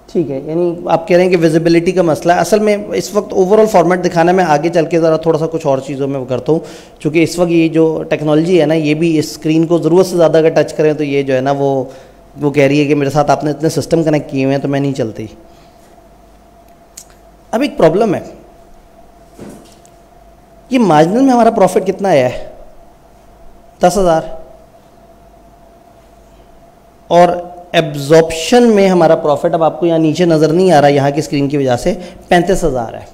ठीक है, यानी आप कह रहे हैं कि विजिबिलिटी का मसला है। असल में इस वक्त ओवरऑल फॉर्मेट दिखाना, मैं आगे चल के ज़रा थोड़ा सा कुछ और चीज़ों में करता हूँ, क्योंकि इस वक्त ये जो टेक्नोलॉजी है ना, ये भी इस स्क्रीन को ज़रूरत से ज़्यादा अगर टच करें तो ये जो है ना वो कह रही है कि मेरे साथ आपने इतने सिस्टम कनेक्ट किए हुए हैं तो मैं नहीं चलती। अब एक प्रॉब्लम है, ये मार्जिनल में हमारा प्रॉफिट कितना आया है 10,000, और एब्जॉर्प्शन में हमारा प्रॉफिट, अब आपको यहाँ नीचे नज़र नहीं आ रहा यहाँ की स्क्रीन की वजह से, 35,000 है।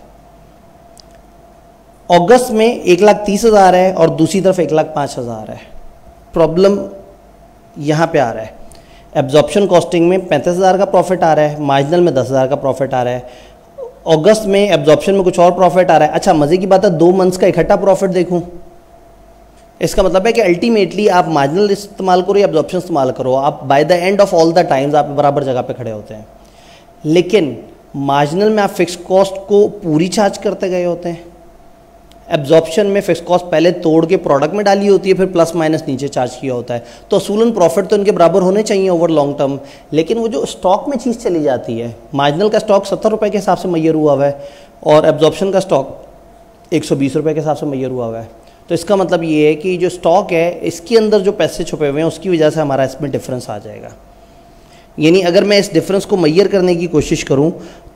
अगस्त में 1,30,000 है और दूसरी तरफ 1,05,000 है। प्रॉब्लम यहाँ पे आ रहा है, एब्जॉर्प्शन कॉस्टिंग में 35,000 का प्रॉफिट आ रहा है, मार्जिनल में 10,000 का प्रॉफिट आ रहा है। अगस्त में एब्जॉर्प्शन में कुछ और प्रॉफिट आ रहा है। अच्छा, मज़े की बात है 2 मंथ्स का इकट्ठा प्रॉफिट देखूँ, इसका मतलब है कि अल्टीमेटली आप मार्जिनल इस्तेमाल करो या एब्जॉर्प्शन इस्तेमाल करो, आप by the end of all the times आप बराबर जगह पे खड़े होते हैं। लेकिन मार्जिनल में आप फिक्स कॉस्ट को पूरी चार्ज करते गए होते हैं, एब्जॉर्प्शन में फिक्स कॉस्ट पहले तोड़ के प्रोडक्ट में डाली होती है, फिर प्लस माइनस नीचे चार्ज किया होता है। तो असूलन प्रॉफिट तो इनके बराबर होने चाहिए ओवर लॉन्ग टर्म, लेकिन वो जो स्टॉक में चीज़ चली जाती है, मार्जिनल का स्टॉक 70 रुपये के हिसाब से मैयर हुआ हुआ है और एब्जॉर्प्शन का स्टॉक 120 रुपये के हिसाब से मैयर हुआ हुआ है। तो इसका मतलब ये है कि जो स्टॉक है इसके अंदर जो पैसे छुपे हुए हैं उसकी वजह से हमारा इसमें डिफरेंस आ जाएगा। यानी अगर मैं इस डिफरेंस को मैयर करने की कोशिश करूं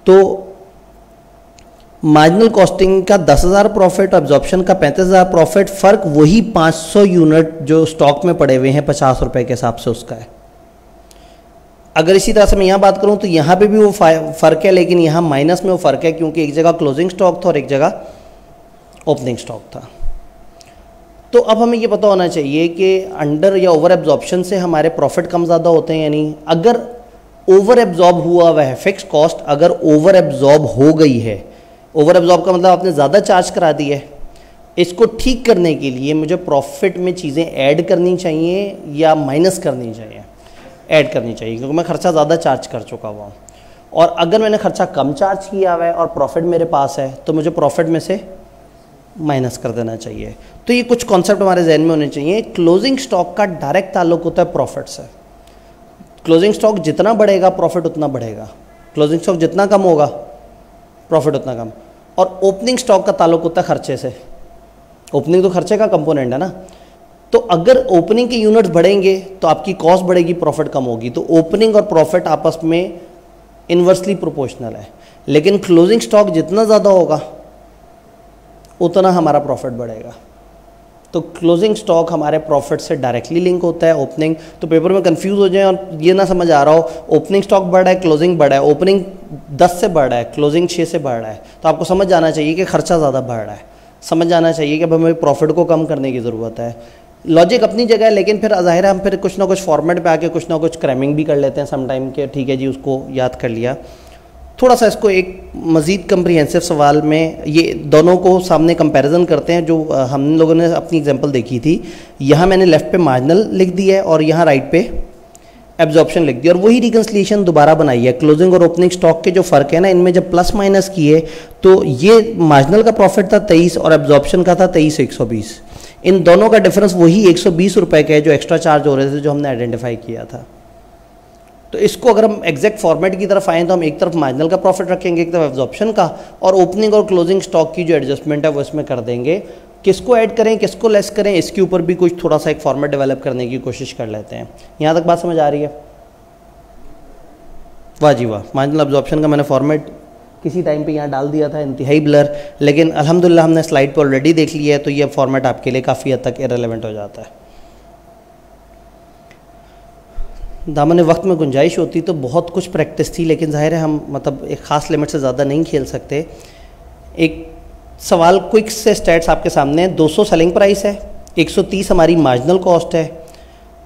तो मार्जिनल कॉस्टिंग का 10,000 प्रॉफिट और एब्जॉर्प्शन का 35,000 प्रॉफिट, फ़र्क वही 500 यूनिट जो स्टॉक में पड़े हुए हैं 50 रुपये के हिसाब से उसका है। अगर इसी तरह से मैं यहाँ बात करूँ तो यहाँ पे भी वो फ़र्क है, लेकिन यहाँ माइनस में वो फ़र्क है क्योंकि एक जगह क्लोजिंग स्टॉक था और एक जगह ओपनिंग स्टॉक था। तो अब हमें ये पता होना चाहिए कि अंडर या ओवर एब्जॉर्प्शन से हमारे प्रॉफिट कम ज़्यादा होते हैं। यानी अगर ओवर एब्जॉर्ब हुआ हुआ है फिक्स कॉस्ट, अगर ओवर एब्जॉर्ब हो गई है, ओवर एब्जॉर्ब का मतलब आपने ज़्यादा चार्ज करा दी है, इसको ठीक करने के लिए मुझे प्रॉफिट में चीज़ें ऐड करनी चाहिए या माइनस करनी चाहिए? ऐड करनी चाहिए, क्योंकि मैं खर्चा ज़्यादा चार्ज कर चुका हुआ हूँ। और अगर मैंने खर्चा कम चार्ज किया हुआ है और प्रॉफिट मेरे पास है तो मुझे प्रॉफिट में से माइनस कर देना चाहिए। तो ये कुछ कॉन्सेप्ट हमारे जहन में होने चाहिए। क्लोजिंग स्टॉक का डायरेक्ट ताल्लुक होता है प्रॉफिट से। क्लोजिंग स्टॉक जितना बढ़ेगा प्रॉफिट उतना बढ़ेगा, क्लोजिंग स्टॉक जितना कम होगा प्रॉफिट उतना कम। और ओपनिंग स्टॉक का ताल्लुक होता है खर्चे से। ओपनिंग तो खर्चे का कंपोनेंट है ना, तो अगर ओपनिंग के यूनिट्स बढ़ेंगे तो आपकी कॉस्ट बढ़ेगी, प्रॉफिट कम होगी। तो ओपनिंग और प्रॉफिट आपस में इन्वर्सली प्रोपोर्शनल है। लेकिन क्लोजिंग स्टॉक जितना ज़्यादा होगा उतना हमारा प्रॉफिट बढ़ेगा। तो क्लोजिंग स्टॉक हमारे प्रॉफिट से डायरेक्टली लिंक होता है। ओपनिंग तो पेपर में कंफ्यूज हो जाए और ये ना समझ आ रहा हो ओपनिंग स्टॉक बढ़ रहा है क्लोजिंग बढ़ रहा है, ओपनिंग 10 से बढ़ रहा है क्लोजिंग 6 से बढ़ रहा है, तो आपको समझ जाना चाहिए कि खर्चा ज़्यादा बढ़ रहा है। समझ जाना चाहिए कि अब हमें प्रॉफिट को कम करने की ज़रूरत है। लॉजिक अपनी जगह है, लेकिन फिर ज़ाहिर है हम फिर कुछ ना कुछ फॉर्मेट पे आके कुछ ना कुछ क्रैमिंग भी कर लेते हैं समटाइम के। ठीक है जी, उसको याद कर लिया। थोड़ा सा इसको एक मज़ीद कम्प्रीहेंसिव सवाल में ये दोनों को सामने कंपैरिजन करते हैं जो हम लोगों ने अपनी एग्जांपल देखी थी। यहाँ मैंने लेफ़्ट पे मार्जिनल लिख दिया है और यहाँ राइट पे एब्जॉर्प्शन लिख दिया और वही रिकन्सिलिएशन दोबारा बनाई है। क्लोजिंग और ओपनिंग स्टॉक के जो फ़र्क है ना, इनमें जब प्लस माइनस किए तो ये मार्जिनल का प्रॉफिट था 23 और एब्जॉर्प्शन का था 23,120। इन दोनों का डिफरेंस वही 120 रुपये का है जो एक्स्ट्रा चार्ज हो रहे थे जो हमने आइडेंटिफाई किया था। तो इसको अगर हम एग्जैक्ट फॉर्मेट की तरफ आएँ तो हम एक तरफ मार्जिनल का प्रॉफिट रखेंगे, एक तरफ एब्जॉर्प्शन का, और ओपनिंग और क्लोजिंग स्टॉक की जो एडजस्टमेंट है वो इसमें कर देंगे। किसको ऐड करें किसको लेस करें इसके ऊपर भी कुछ थोड़ा सा एक फॉर्मेट डेवलप करने की कोशिश कर लेते हैं। यहाँ तक बात समझ आ रही है? वाह जी वाह। मार्जिनल एब्जॉर्प्शन का मैंने फॉर्मेट किसी टाइम पे यहाँ डाल दिया था, इंतहाई ब्लर, लेकिन अल्हम्दुलिल्लाह हमने स्लाइड पर ऑलरेडी देख लिया है तो ये फॉर्मेट आपके लिए काफ़ी हद तक इररिलेवेंट हो जाता है। दामन वक्त में गुंजाइश होती तो बहुत कुछ प्रैक्टिस थी, लेकिन ज़ाहिर है हम मतलब एक ख़ास लिमिट से ज़्यादा नहीं खेल सकते। एक सवाल क्विक से स्टैट्स आपके सामने है। 200 सेलिंग प्राइस है, 130 हमारी मार्जिनल कॉस्ट है,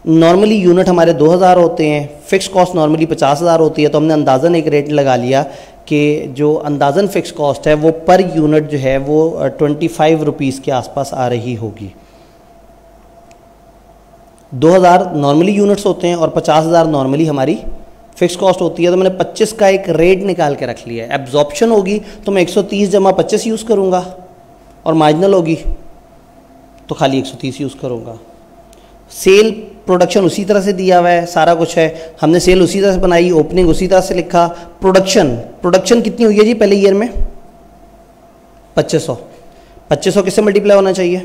नॉर्मली यूनिट हमारे 2000 होते हैं, फ़िक्स कॉस्ट नॉर्मली 50,000 होती है। तो हमने अंदाज़न एक रेट लगा लिया कि जो अंदाज़न फ़िक्स कॉस्ट है वो पर यूनिट जो है वो 25 रुपीज़ के आसपास आ रही होगी। 2000 नॉर्मली यूनिट्स होते हैं और 50,000 नॉर्मली हमारी फ़िक्स कॉस्ट होती है। तो मैंने 25 का एक रेट निकाल के रख लिया है। एब्जॉर्प्शन होगी तो मैं 130 जमा 25 यूज़ करूँगा और मार्जिनल होगी तो खाली 130 यूज़ करूँगा। सेल प्रोडक्शन उसी तरह से दिया हुआ है, सारा कुछ है, हमने सेल उसी तरह से बनाई, ओपनिंग उसी तरह से लिखा। प्रोडक्शन कितनी हुई है जी पहले ईयर में? 2500। 2500 किससे मल्टीप्लाई होना चाहिए?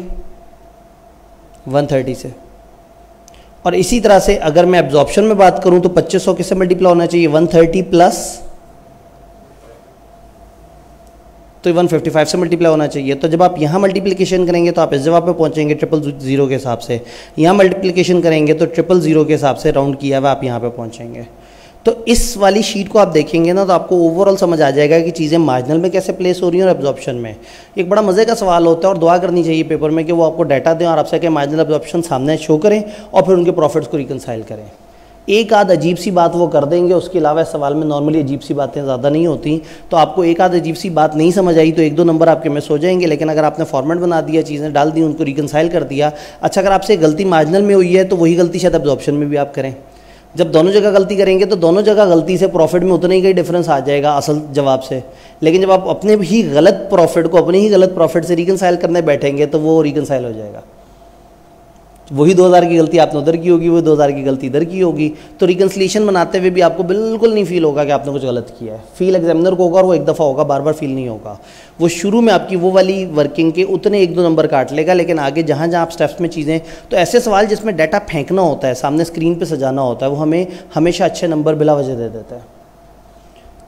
130 से। और इसी तरह से अगर मैं एब्जॉर्प्शन में बात करूं तो 2500 किससे मल्टीप्लाई होना चाहिए? 130 प्लस तो 155 से मल्टीप्लाई होना चाहिए। तो जब आप यहाँ मल्टीप्लिकेशन करेंगे तो आप इस जवाब पे पहुँचेंगे 000 के हिसाब से। यहाँ मल्टीप्लिकेशन करेंगे तो 000 के हिसाब से राउंड किया हुआ आप यहाँ पे पहुँचेंगे। तो इस वाली शीट को आप देखेंगे ना तो आपको ओवरऑल समझ आ जाएगा कि चीज़ें मार्जिनल में कैसे प्लेस हो रही हैं और एब्जॉर्प्शन में। एक बड़ा मज़े का सवाल होता है और दुआ करनी चाहिए पेपर में कि वो आपको डाटा दें और आपसे कि मार्जिनल एब्जॉर्प्शन सामने शो करें और फिर उनके प्रॉफिट्स को रिकनसाइल करें। एक आध अजीब सी बात वो कर देंगे, उसके अलावा इस सवाल में नॉर्मली अजीब सी बातें ज़्यादा नहीं होती। तो आपको एक आध अजीब सी बात नहीं समझ आई तो 1-2 नंबर आपके मिस हो जाएंगे। लेकिन अगर आपने फॉर्मेट बना दिया, चीज़ें डाल दी, उनको रिकनसाइल कर दिया, अच्छा अगर आपसे गलती मार्जिनल में हुई है तो वही गलती शायद एब्जॉर्प्शन में भी आप करें। जब दोनों जगह गलती करेंगे तो दोनों जगह गलती से प्रॉफिट में उतना ही कहीं डिफरेंस आ जाएगा असल जवाब से। लेकिन जब आप अपने ही गलत प्रॉफिट को अपने ही गलत प्रॉफिट से रिकनसाइल करने बैठेंगे तो वो रिकनसाइल हो जाएगा। वही 2000 की गलती आपने उधर की होगी, वो 2000 की गलती इधर की होगी, तो रिकन्सिलिएशन बनाते हुए भी आपको बिल्कुल नहीं फील होगा कि आपने कुछ गलत किया है। फील एग्जामिनर को होगा और वो एक दफ़ा होगा, बार बार फील नहीं होगा। वो शुरू में आपकी वो वाली वर्किंग के उतने 1-2 नंबर काट लेगा, लेकिन आगे जहाँ जहाँ आप स्टेप्स में चीज़ें, तो ऐसे सवाल जिसमें डाटा फेंकना होता है, सामने स्क्रीन पर सजाना होता है, वो हमें हमेशा अच्छे नंबर बिला वजह दे देता है।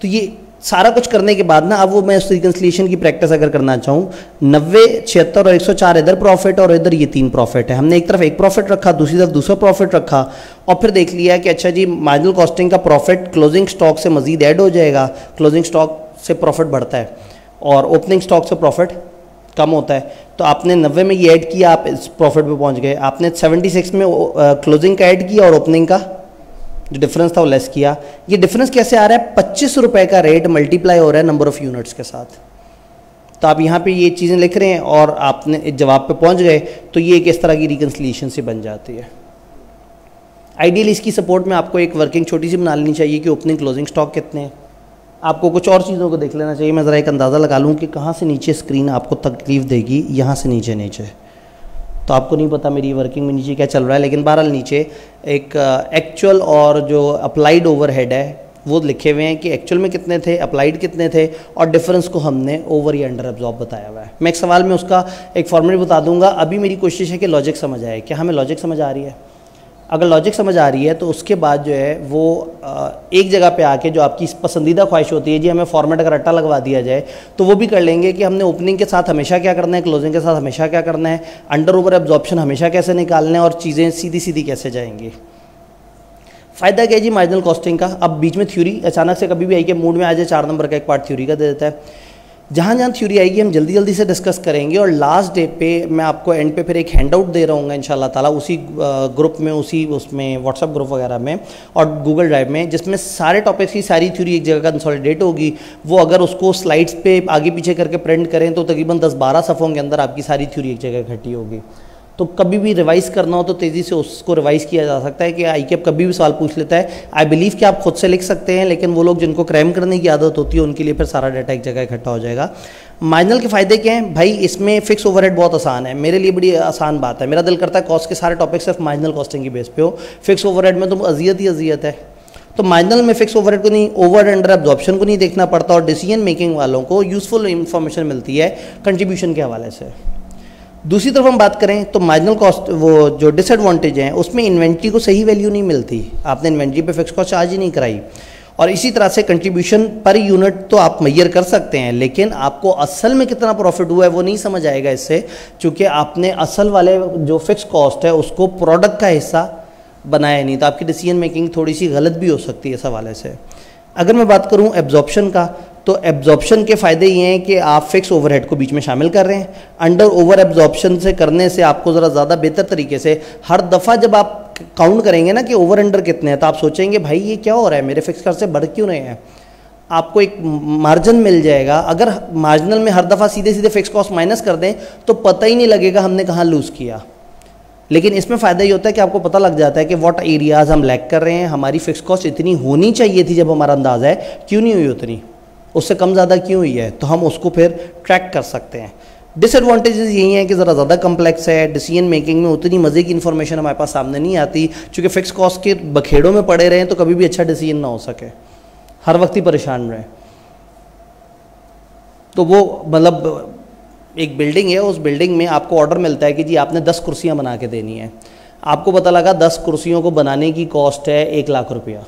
तो ये सारा कुछ करने के बाद ना, अब वो मैं उस रिकन्सिलिएशन की प्रैक्टिस अगर करना चाहूँ, 90, 76 और 104 इधर प्रॉफिट और इधर ये 3 प्रॉफिट है। हमने एक तरफ एक प्रॉफिट रखा, दूसरी तरफ दूसरा प्रॉफिट रखा, और फिर देख लिया कि अच्छा जी मार्जिनल कॉस्टिंग का प्रॉफिट क्लोजिंग स्टॉक से मजीद ऐड हो जाएगा। क्लोजिंग स्टॉक से प्रॉफिट बढ़ता है और ओपनिंग स्टॉक से प्रॉफिट कम होता है। तो आपने 90 में ये ऐड किया, आप इस प्रॉफिट पे पहुंच गए। आपने 76 में क्लोजिंग का ऐड किया और ओपनिंग का जो डिफरेंस था वो लेस किया। ये डिफरेंस कैसे आ रहा है? 25 रुपए का रेट मल्टीप्लाई हो रहा है नंबर ऑफ यूनिट्स के साथ। तो आप यहाँ पे ये चीज़ें लिख रहे हैं और आपने इस जवाब पे पहुँच गए, तो ये एक इस तरह की रिकन्सिलिएशन से बन जाती है। आइडियली इसकी सपोर्ट में आपको एक वर्किंग छोटी सी बना लेनी चाहिए कि ओपनिंग क्लोजिंग स्टॉक कितने हैं। आपको कुछ और चीज़ों को देख लेना चाहिए। मैं ज़रा एक अंदाज़ा लगा लूँ कि कहाँ से नीचे स्क्रीन आपको तकलीफ देगी। यहाँ से नीचे तो आपको नहीं पता मेरी वर्किंग में नीचे क्या चल रहा है, लेकिन बहरहाल नीचे एक एक्चुअल और जो अप्लाइड ओवरहेड है वो लिखे हुए हैं कि एक्चुअल में कितने थे, अप्लाइड कितने थे, और डिफरेंस को हमने ओवर या अंडर एब्जॉर्ब बताया हुआ है। मैं एक सवाल में उसका एक फॉर्मूला बता दूंगा। अभी मेरी कोशिश है कि लॉजिक समझ आए। क्या हमें लॉजिक समझ आ रही है? अगर लॉजिक समझ आ रही है तो उसके बाद जो है वो एक जगह पे आके जो आपकी पसंदीदा ख्वाहिश होती है जी हमें फॉर्मेट का रट्टा लगवा दिया जाए, तो वो भी कर लेंगे कि हमने ओपनिंग के साथ हमेशा क्या करना है, क्लोजिंग के साथ हमेशा क्या करना है, अंडर ओवर एब्जॉर्प्शन हमेशा कैसे निकालना है, और चीज़ें सीधी सीधी कैसे जाएंगी। फ़ायदा क्या है जी मार्जिनल कॉस्टिंग का? अब बीच में थ्योरी अचानक से कभी भी आई के मूड में आ जाए, 4 नंबर का एक पार्ट थ्योरी का दे देता है। जहाँ जहाँ थ्योरी आएगी हम जल्दी जल्दी से डिस्कस करेंगे, और लास्ट डे पे मैं आपको एंड पे फिर एक हैंडआउट दे रहा हूँ इंशाल्लाह ताला, उसी ग्रुप में, उसी उसमें व्हाट्सअप ग्रुप वगैरह में और गूगल ड्राइव में, जिसमें सारे टॉपिक्स की सारी थ्योरी एक जगह कंसोलिडेट होगी। वो अगर उसको स्लाइड्स पे आगे पीछे करके प्रिंट करें तो तकरीबन 10-12 सफ़ों के अंदर आपकी सारी थ्योरी एक जगह इकट्ठी होगी। तो कभी भी रिवाइज़ करना हो तो तेज़ी से उसको रिवाइज़ किया जा सकता है कि आईकेप कभी भी सवाल पूछ लेता है। आई बिलीव कि आप खुद से लिख सकते हैं, लेकिन वो लोग जिनको क्रैम करने की आदत होती है उनके लिए फिर सारा डाटा एक जगह इकट्ठा हो जाएगा। मार्जिनल के फ़ायदे क्या हैं भाई? इसमें फिक्स ओवरहेड बहुत आसान है, मेरे लिए बड़ी आसान बात है। मेरा दिल करता है कॉस्ट के सारे टॉपिक सिर्फ मार्जिनल कॉस्टिंग की बेस पे हो, फिक्स ओवरहेड में तो अजियत ही अजियत है। तो मार्जिनल में फिक्स ओवरहेड को नहीं, ओवर अंडर एब्जॉर्प्शन को नहीं देखना पड़ता, और डिसीजन मेकिंग वालों को यूज़फुल इंफॉर्मेशन मिलती है कंट्रीब्यूशन के हवाले से। दूसरी तरफ हम बात करें तो मार्जिनल कॉस्ट वो जो डिसएडवांटेज हैं उसमें इन्वेंट्री को सही वैल्यू नहीं मिलती, आपने इन्वेंट्री पे फिक्स कॉस्ट चार्ज ही नहीं कराई, और इसी तरह से कंट्रीब्यूशन पर यूनिट तो आप मेजर कर सकते हैं, लेकिन आपको असल में कितना प्रॉफिट हुआ है वो नहीं समझ आएगा इससे, क्योंकि आपने असल वाले जो फिक्स कॉस्ट है उसको प्रोडक्ट का हिस्सा बनाया नहीं, तो आपकी डिसीजन मेकिंग थोड़ी सी गलत भी हो सकती है इस हवाले से। अगर मैं बात करूं एब्जॉर्प्शन का, तो एब्जॉर्प्शन के फ़ायदे ये हैं कि आप फिक्स ओवरहेड को बीच में शामिल कर रहे हैं। अंडर ओवर एब्जॉर्प्शन से करने से आपको ज़रा ज़्यादा बेहतर तरीके से हर दफ़ा जब आप काउंट करेंगे ना कि ओवर अंडर कितने हैं, तो आप सोचेंगे भाई ये क्या हो रहा है, मेरे फिक्स खर्च से बढ़ क्यों रहे हैं। आपको एक मार्जिन मिल जाएगा। अगर मार्जिनल में हर दफ़ा सीधे सीधे फिक्स कॉस्ट माइनस कर दें तो पता ही नहीं लगेगा हमने कहाँ लूज़ किया। लेकिन इसमें फ़ायदा ये होता है कि आपको पता लग जाता है कि व्हाट एरियाज़ हम लैग कर रहे हैं, हमारी फिक्स कॉस्ट इतनी होनी चाहिए थी जब हमारा अंदाज़ा है, क्यों नहीं हुई उतनी, उससे कम ज़्यादा क्यों हुई है, तो हम उसको फिर ट्रैक कर सकते हैं। डिसएडवांटेजेस यही हैं कि ज़रा ज़्यादा कम्प्लेक्स है, डिसीजन मेकिंग में उतनी मज़े की इन्फॉर्मेशन हमारे पास सामने नहीं आती, चूँकि फिक्स कॉस्ट के बखेड़ों में पड़े रहें तो कभी भी अच्छा डिसीजन ना हो सके, हर वक्त ही परेशान रहें। तो वो मतलब एक बिल्डिंग है, उस बिल्डिंग में आपको ऑर्डर मिलता है कि जी आपने 10 कुर्सियाँ बना के देनी है। आपको पता लगा 10 कुर्सियों को बनाने की कॉस्ट है 1 लाख रुपया,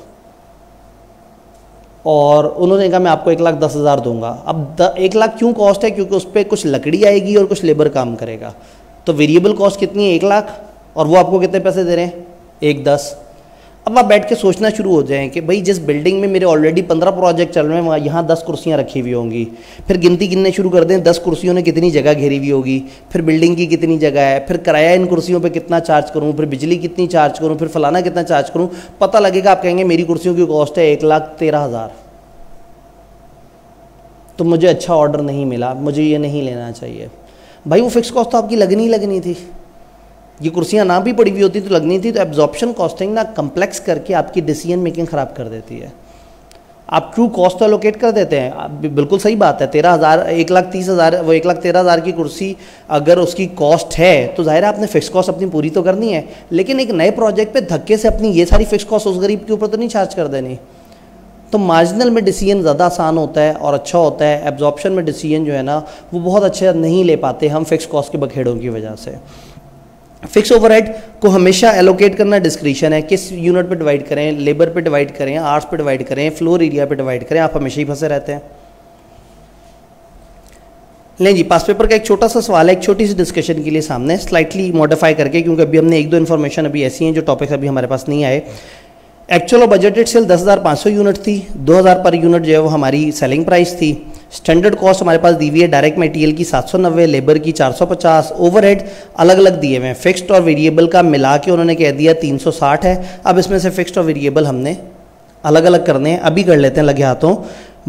और उन्होंने कहा मैं आपको 1,10,000 दूंगा। अब 1 लाख क्यों कॉस्ट है? क्योंकि उस पर कुछ लकड़ी आएगी और कुछ लेबर काम करेगा, तो वेरिएबल कॉस्ट कितनी है 1 लाख, और वो आपको कितने पैसे दे रहे हैं 1,10,000। अब आप बैठ के सोचना शुरू हो जाएं कि भाई जिस बिल्डिंग में मेरे ऑलरेडी 15 प्रोजेक्ट चल रहे हैं वहाँ यहाँ 10 कुर्सियाँ रखी हुई होंगी, फिर गिनती गिनने शुरू कर दें 10 कुर्सियों ने कितनी जगह घेरी हुई होगी, फिर बिल्डिंग की कितनी जगह है, फिर किराया इन कुर्सियों पे कितना चार्ज करूँ, फिर बिजली कितनी चार्ज करूँ, फिर फलाना कितना चार्ज करूँ, पता लगेगा आप कहेंगे मेरी कुर्सियों की कॉस्ट है 1,13,000, तो मुझे अच्छा ऑर्डर नहीं मिला, मुझे ये नहीं लेना चाहिए। भाई वो फिक्स कॉस्ट तो आपकी लगनी ही लगनी थी, ये कुर्सियाँ ना भी पड़ी हुई होती तो लगनी थी। तो एब्जॉर्प्शन कॉस्टिंग ना कम्प्लेक्स करके आपकी डिसीजन मेकिंग ख़राब कर देती है। आप ट्रू कॉस्ट तो एलोकेट कर देते हैं, बिल्कुल सही बात है। 13,000 1,30,000 वो 1,13,000 की कुर्सी अगर उसकी कॉस्ट है तो जाहिर है आपने फिक्स कॉस्ट अपनी पूरी तो करनी है, लेकिन एक नए प्रोजेक्ट पे धक्के से अपनी ये सारी फिक्स कॉस्ट उस गरीब के ऊपर तो नहीं चार्ज कर देनी। तो मार्जिनल में डिसीजन ज़्यादा आसान होता है और अच्छा होता है। एब्जॉर्प्शन में डिसीजन जो है ना वो बहुत अच्छा नहीं ले पाते हम फिक्स कॉस्ट के बखेड़ों की वजह से। फिक्स ओवरहेड को हमेशा एलोकेट करना डिस्क्रिशन है, किस यूनिट पे डिवाइड करें, लेबर पे डिवाइड करें, आवर्स पे डिवाइड करें, फ्लोर एरिया पे डिवाइड करें, आप हमेशा ही फंसे रहते हैं। लें जी, पास पेपर का एक छोटा सा सवाल है, एक छोटी सी डिस्कशन के लिए सामने स्लाइटली मॉडिफाई करके, क्योंकि अभी हमने एक दो इन्फॉर्मेशन अभी ऐसी हैं जो टॉपिक्स अभी हमारे पास नहीं आए। एक्चुअल और बजटेड सेल 10,500 यूनिट थी, 2,000 पर यूनिट जो है वो हमारी सेलिंग प्राइस थी। स्टैंडर्ड कॉस्ट हमारे पास दी हुई है डायरेक्ट मटेरियल की 790, लेबर की 450, ओवरहेड अलग अलग दिए हुए हैं। फिक्स्ड और वेरिएबल का मिला के उन्होंने कह दिया 360 है। अब इसमें से फिक्स्ड और वेरिएबल हमने अलग अलग करने हैं, अभी कर लेते हैं लगे हाथों।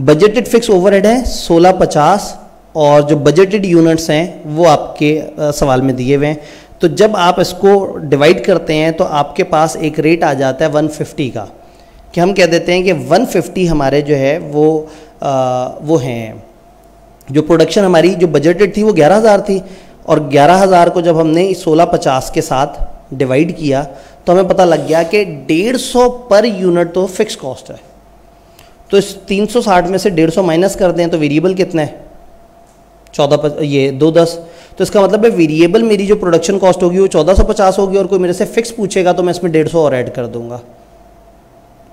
बजटेड फिक्स ओवरहेड है 1650 और जो बजटेड यूनिट्स हैं वो आपके सवाल में दिए हुए हैं। तो जब आप इसको डिवाइड करते हैं तो आपके पास एक रेट आ जाता है 150 का, कि हम कह देते हैं कि 150 हमारे जो है वो हैं, जो प्रोडक्शन हमारी जो बजटेड थी वो 11,000 थी, और 11,000 को जब हमने 1650 के साथ डिवाइड किया तो हमें पता लग गया कि 150 पर यूनिट तो फिक्स कॉस्ट है। तो इस 360 में से 150 माइनस कर दें तो वेरिएबल कितना है 210। तो इसका मतलब है वेरिएबल मेरी जो प्रोडक्शन कॉस्ट होगी वो 1450 होगी, और कोई मेरे से फिक्स पूछेगा तो मैं इसमें 150 और ऐड कर दूंगा।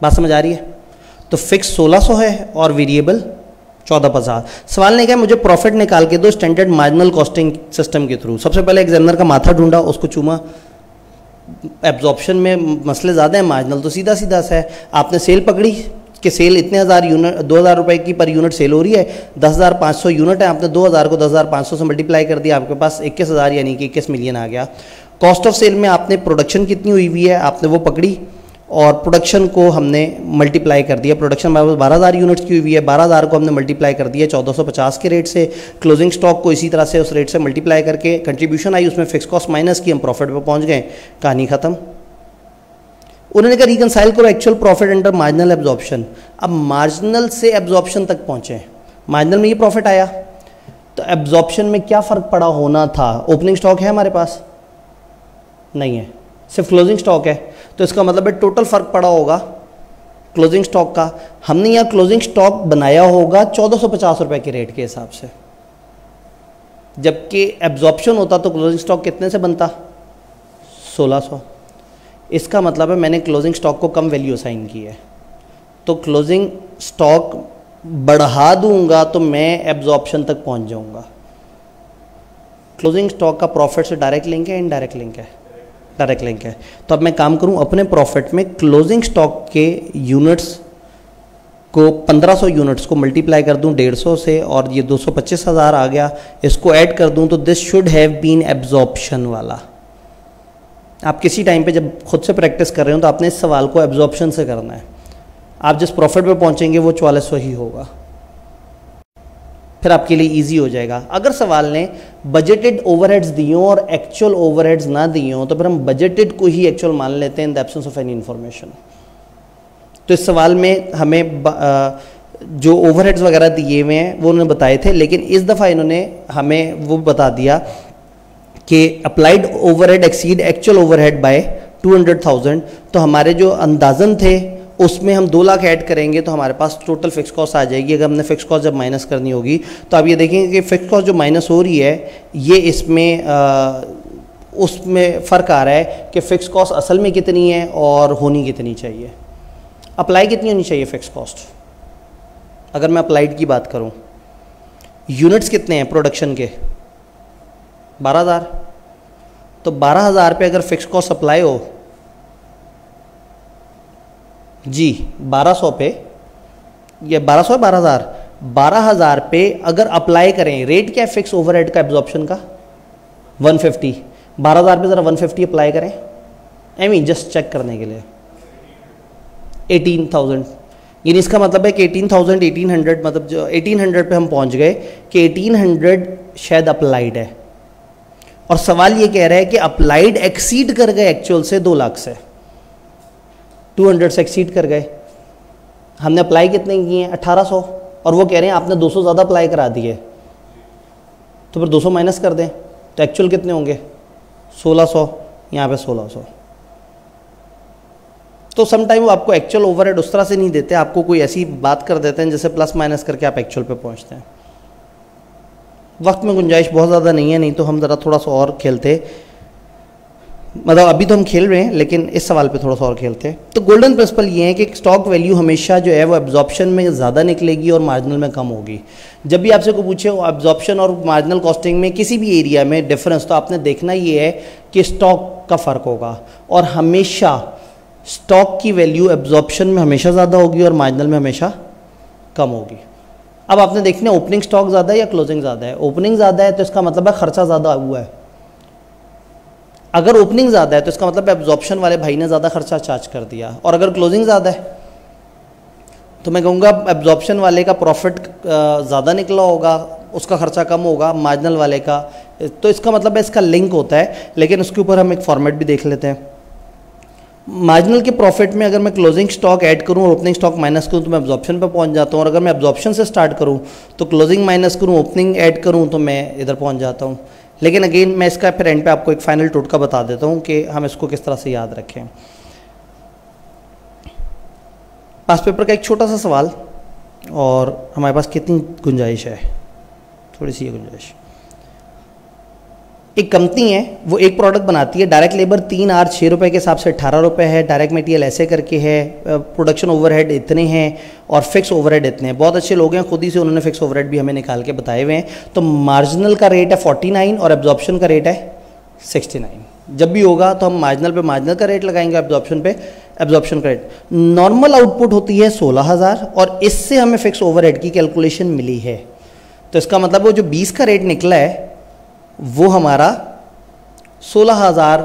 बात समझ आ रही है? तो फिक्स 1600 है और वेरिएबल 1450। सवाल ने कहा मुझे प्रॉफिट निकाल के दो स्टैंडर्ड मार्जिनल कॉस्टिंग सिस्टम के थ्रू। सबसे पहले एग्जामिनर का माथा ढूंढा, उसको चूमा। एब्जॉर्प्शन में मसले ज़्यादा हैं, मार्जिनल तो सीधा सीधा सा है। आपने सेल पकड़ी कि सेल इतने 1000 यूनिट 2000 रुपए की पर यूनिट सेल हो रही है, 10,500 यूनिट है, आपने 2000 को 10,500 से मल्टीप्लाई कर दिया, आपके पास 21,000 यानी कि 21 मिलियन आ गया। कॉस्ट ऑफ सेल में आपने प्रोडक्शन कितनी हुई हुई है आपने वो पकड़ी और प्रोडक्शन को हमने मल्टीप्लाई कर दिया। प्रोडक्शन हमारे पास 12,000 यूनिट्स की हुई है, 12,000 को हमने मल्टीप्लाई कर दिया 1450 के रेट से। क्लोजिंग स्टॉक को इसी तरह से उस रेट से मल्टीप्लाई करके कंट्रीब्यूशन आई, उसमें फिक्स कॉस्ट माइनस की, हम प्रॉफिट पे पहुंच गए, कहानी खत्म। उन्होंने कहा रिकनसाइल करो actual profit under marginal absorption. अब मार्जिनल से एब्जॉर्प्शन तक पहुंचे, मार्जिनल में ये प्रॉफिट आया तो एब्जॉर्प्शन में क्या फ़र्क पड़ा होना था? ओपनिंग स्टॉक है हमारे पास? नहीं है, सिर्फ क्लोजिंग स्टॉक है। तो इसका मतलब है टोटल फ़र्क पड़ा होगा क्लोजिंग स्टॉक का। हमने यहाँ क्लोजिंग स्टॉक बनाया होगा 1450 रुपये के रेट के हिसाब से, जबकि एब्जॉर्प्शन होता तो क्लोजिंग स्टॉक कितने से बनता? 1600। इसका मतलब है मैंने क्लोजिंग स्टॉक को कम वैल्यू असाइन की है, तो क्लोजिंग स्टॉक बढ़ा दूंगा तो मैं एब्जॉर्प्शन तक पहुंच जाऊंगा। क्लोजिंग स्टॉक का प्रॉफिट से डायरेक्ट लिंक है इनडायरेक्ट लिंक है? डायरेक्ट लिंक है। तो अब मैं काम करूं अपने प्रॉफिट में क्लोजिंग स्टॉक के यूनिट्स को 1500 यूनिट्स को मल्टीप्लाई कर दूं 150 से, और ये 225,000 आ गया, इसको ऐड कर दूं तो this should have been absorption वाला। आप किसी टाइम पे जब खुद से प्रैक्टिस कर रहे हो तो आपने इस सवाल को एब्जॉर्प्शन से करना है। आप जिस प्रॉफिट पे पहुंचेंगे वो 4400 ही होगा, फिर आपके लिए इजी हो जाएगा। अगर सवाल ने बजटेड ओवरहेड्स दिए हों और एक्चुअल ओवरहेड्स ना दिए हों तो फिर हम बजटेड को ही एक्चुअल मान लेते हैं in the absence of any information. तो इस सवाल में हमें जो ओवरहेड्स वगैरह दिए हुए हैं वो उन्होंने बताए थे, लेकिन इस दफ़ा इन्होंने हमें वो बता दिया कि applied overhead exceed actual overhead by 200,000। तो हमारे जो अंदाजन थे उसमें हम 2 लाख ऐड करेंगे तो हमारे पास टोटल फिक्स कॉस्ट आ जाएगी। अगर हमने फिक्स कॉस्ट जब माइनस करनी होगी तो आप ये देखेंगे कि फिक्स कॉस्ट जो माइनस हो रही है ये इसमें उसमें फ़र्क आ रहा है कि फ़िक्स कॉस्ट असल में कितनी है और होनी कितनी चाहिए। अप्लाई कितनी होनी चाहिए फ़िक्स कॉस्ट? अगर मैं अप्लाइड की बात करूं, यूनिट्स कितने हैं प्रोडक्शन के? 12,000। तो 12,000 पे अगर फिक्स कॉस्ट अप्लाई हो जी 1200 पे, ये 1200 है 12,000, 12,000 पे अगर अप्लाई करें, रेट क्या है फिक्स ओवरहेड का एब्जॉर्प्शन का? 150। 12,000 पे ज़रा 150 अप्लाई करें, आई मीन जस्ट चेक करने के लिए 18,000। यानी इसका मतलब है कि 18,000 1800 मतलब जो 1800 पे हम पहुंच गए कि 1800 शायद अप्लाइड है। और सवाल ये कह रहा है कि अप्लाइड एक्सीड कर गए एक्चुअल से 2 लाख से, 200 से एक्सीड कर गए। हमने अप्लाई कितने किए हैं? 1800, और वो कह रहे हैं आपने 200 ज़्यादा अप्लाई करा दिए, तो फिर 200 माइनस कर दें तो एक्चुअल कितने होंगे? 1600, यहाँ पे 1600। तो समटाइम वो आपको एक्चुअल ओवरहेड उस तरह से नहीं देते, आपको कोई ऐसी बात कर देते हैं जैसे प्लस माइनस करके आप एक्चुअल पे पहुँचते हैं। वक्त में गुंजाइश बहुत ज़्यादा नहीं है, नहीं तो हम ज़रा थोड़ा सा और खेलते, मतलब अभी तो हम खेल रहे हैं लेकिन इस सवाल पे थोड़ा सा और खेलते हैं। तो गोल्डन प्रिंसिपल ये है कि स्टॉक वैल्यू हमेशा जो है वो एब्जॉर्प्शन में ज़्यादा निकलेगी और मार्जिनल में कम होगी। जब भी आपसे कोई पूछे एब्जॉर्प्शन और मार्जिनल कॉस्टिंग में किसी भी एरिया में डिफरेंस, तो आपने देखना ये है कि स्टॉक का फ़र्क होगा, और हमेशा स्टॉक की वैल्यू एब्जॉर्प्शन में हमेशा ज़्यादा होगी और मार्जिनल में हमेशा कम होगी। अब आपने देखना है ओपनिंग स्टॉक ज़्यादा है या क्लोजिंग ज़्यादा है। ओपनिंग ज़्यादा है तो इसका मतलब है खर्चा ज़्यादा हुआ है। अगर ओपनिंग ज़्यादा है तो इसका मतलब एब्जॉर्प्शन वाले भाई ने ज़्यादा खर्चा चार्ज कर दिया, और अगर क्लोजिंग ज़्यादा है तो मैं कहूँगा एब्जॉर्प्शन वाले का प्रॉफिट ज़्यादा निकला होगा, उसका खर्चा कम होगा मार्जिनल वाले का। तो इसका मतलब है इसका लिंक होता है, लेकिन उसके ऊपर हम एक फॉर्मेट भी देख लेते हैं। मार्जिनल के प्रॉफिट में अगर मैं क्लोजिंग स्टॉक ऐड करूं और ओपनिंग स्टॉक माइनस करूं तो मैं एब्जॉर्प्शन पे पहुंच जाता हूं, और अगर मैं एब्जॉर्प्शन से स्टार्ट करूं तो क्लोजिंग माइनस करूं ओपनिंग ऐड करूं तो मैं इधर पहुंच जाता हूं। लेकिन अगेन मैं इसका फिर एंड पे आपको एक फाइनल टोटका बता देता हूं कि हम इसको किस तरह से याद रखें। पास पेपर का एक छोटा सा सवाल, और हमारे पास कितनी गुंजाइश है? थोड़ी सी गुंजाइश। एक कंपनी है, वो एक प्रोडक्ट बनाती है, डायरेक्ट लेबर 3 और 6 रुपये के हिसाब से 18 रुपये है, डायरेक्ट मटेरियल ऐसे करके है, प्रोडक्शन ओवरहेड इतने हैं और फिक्स ओवरहेड इतने हैं। बहुत अच्छे लोग हैं, खुद ही से उन्होंने फिक्स ओवरहेड भी हमें निकाल के बताए हुए हैं। तो मार्जिनल का रेट है 49 और एब्जॉर्प्शन का रेट है 69। जब भी होगा तो हम मार्जिनल पे मार्जिनल का रेट लगाएंगे, एब्जॉर्प्शन पे एब्जॉर्प्शन का रेट। नॉर्मल आउटपुट होती है 16,000 और इससे हमें फिक्स ओवरहेड की कैलकुलेशन मिली है। तो इसका मतलब वो जो 20 का रेट निकला है वो हमारा 16,000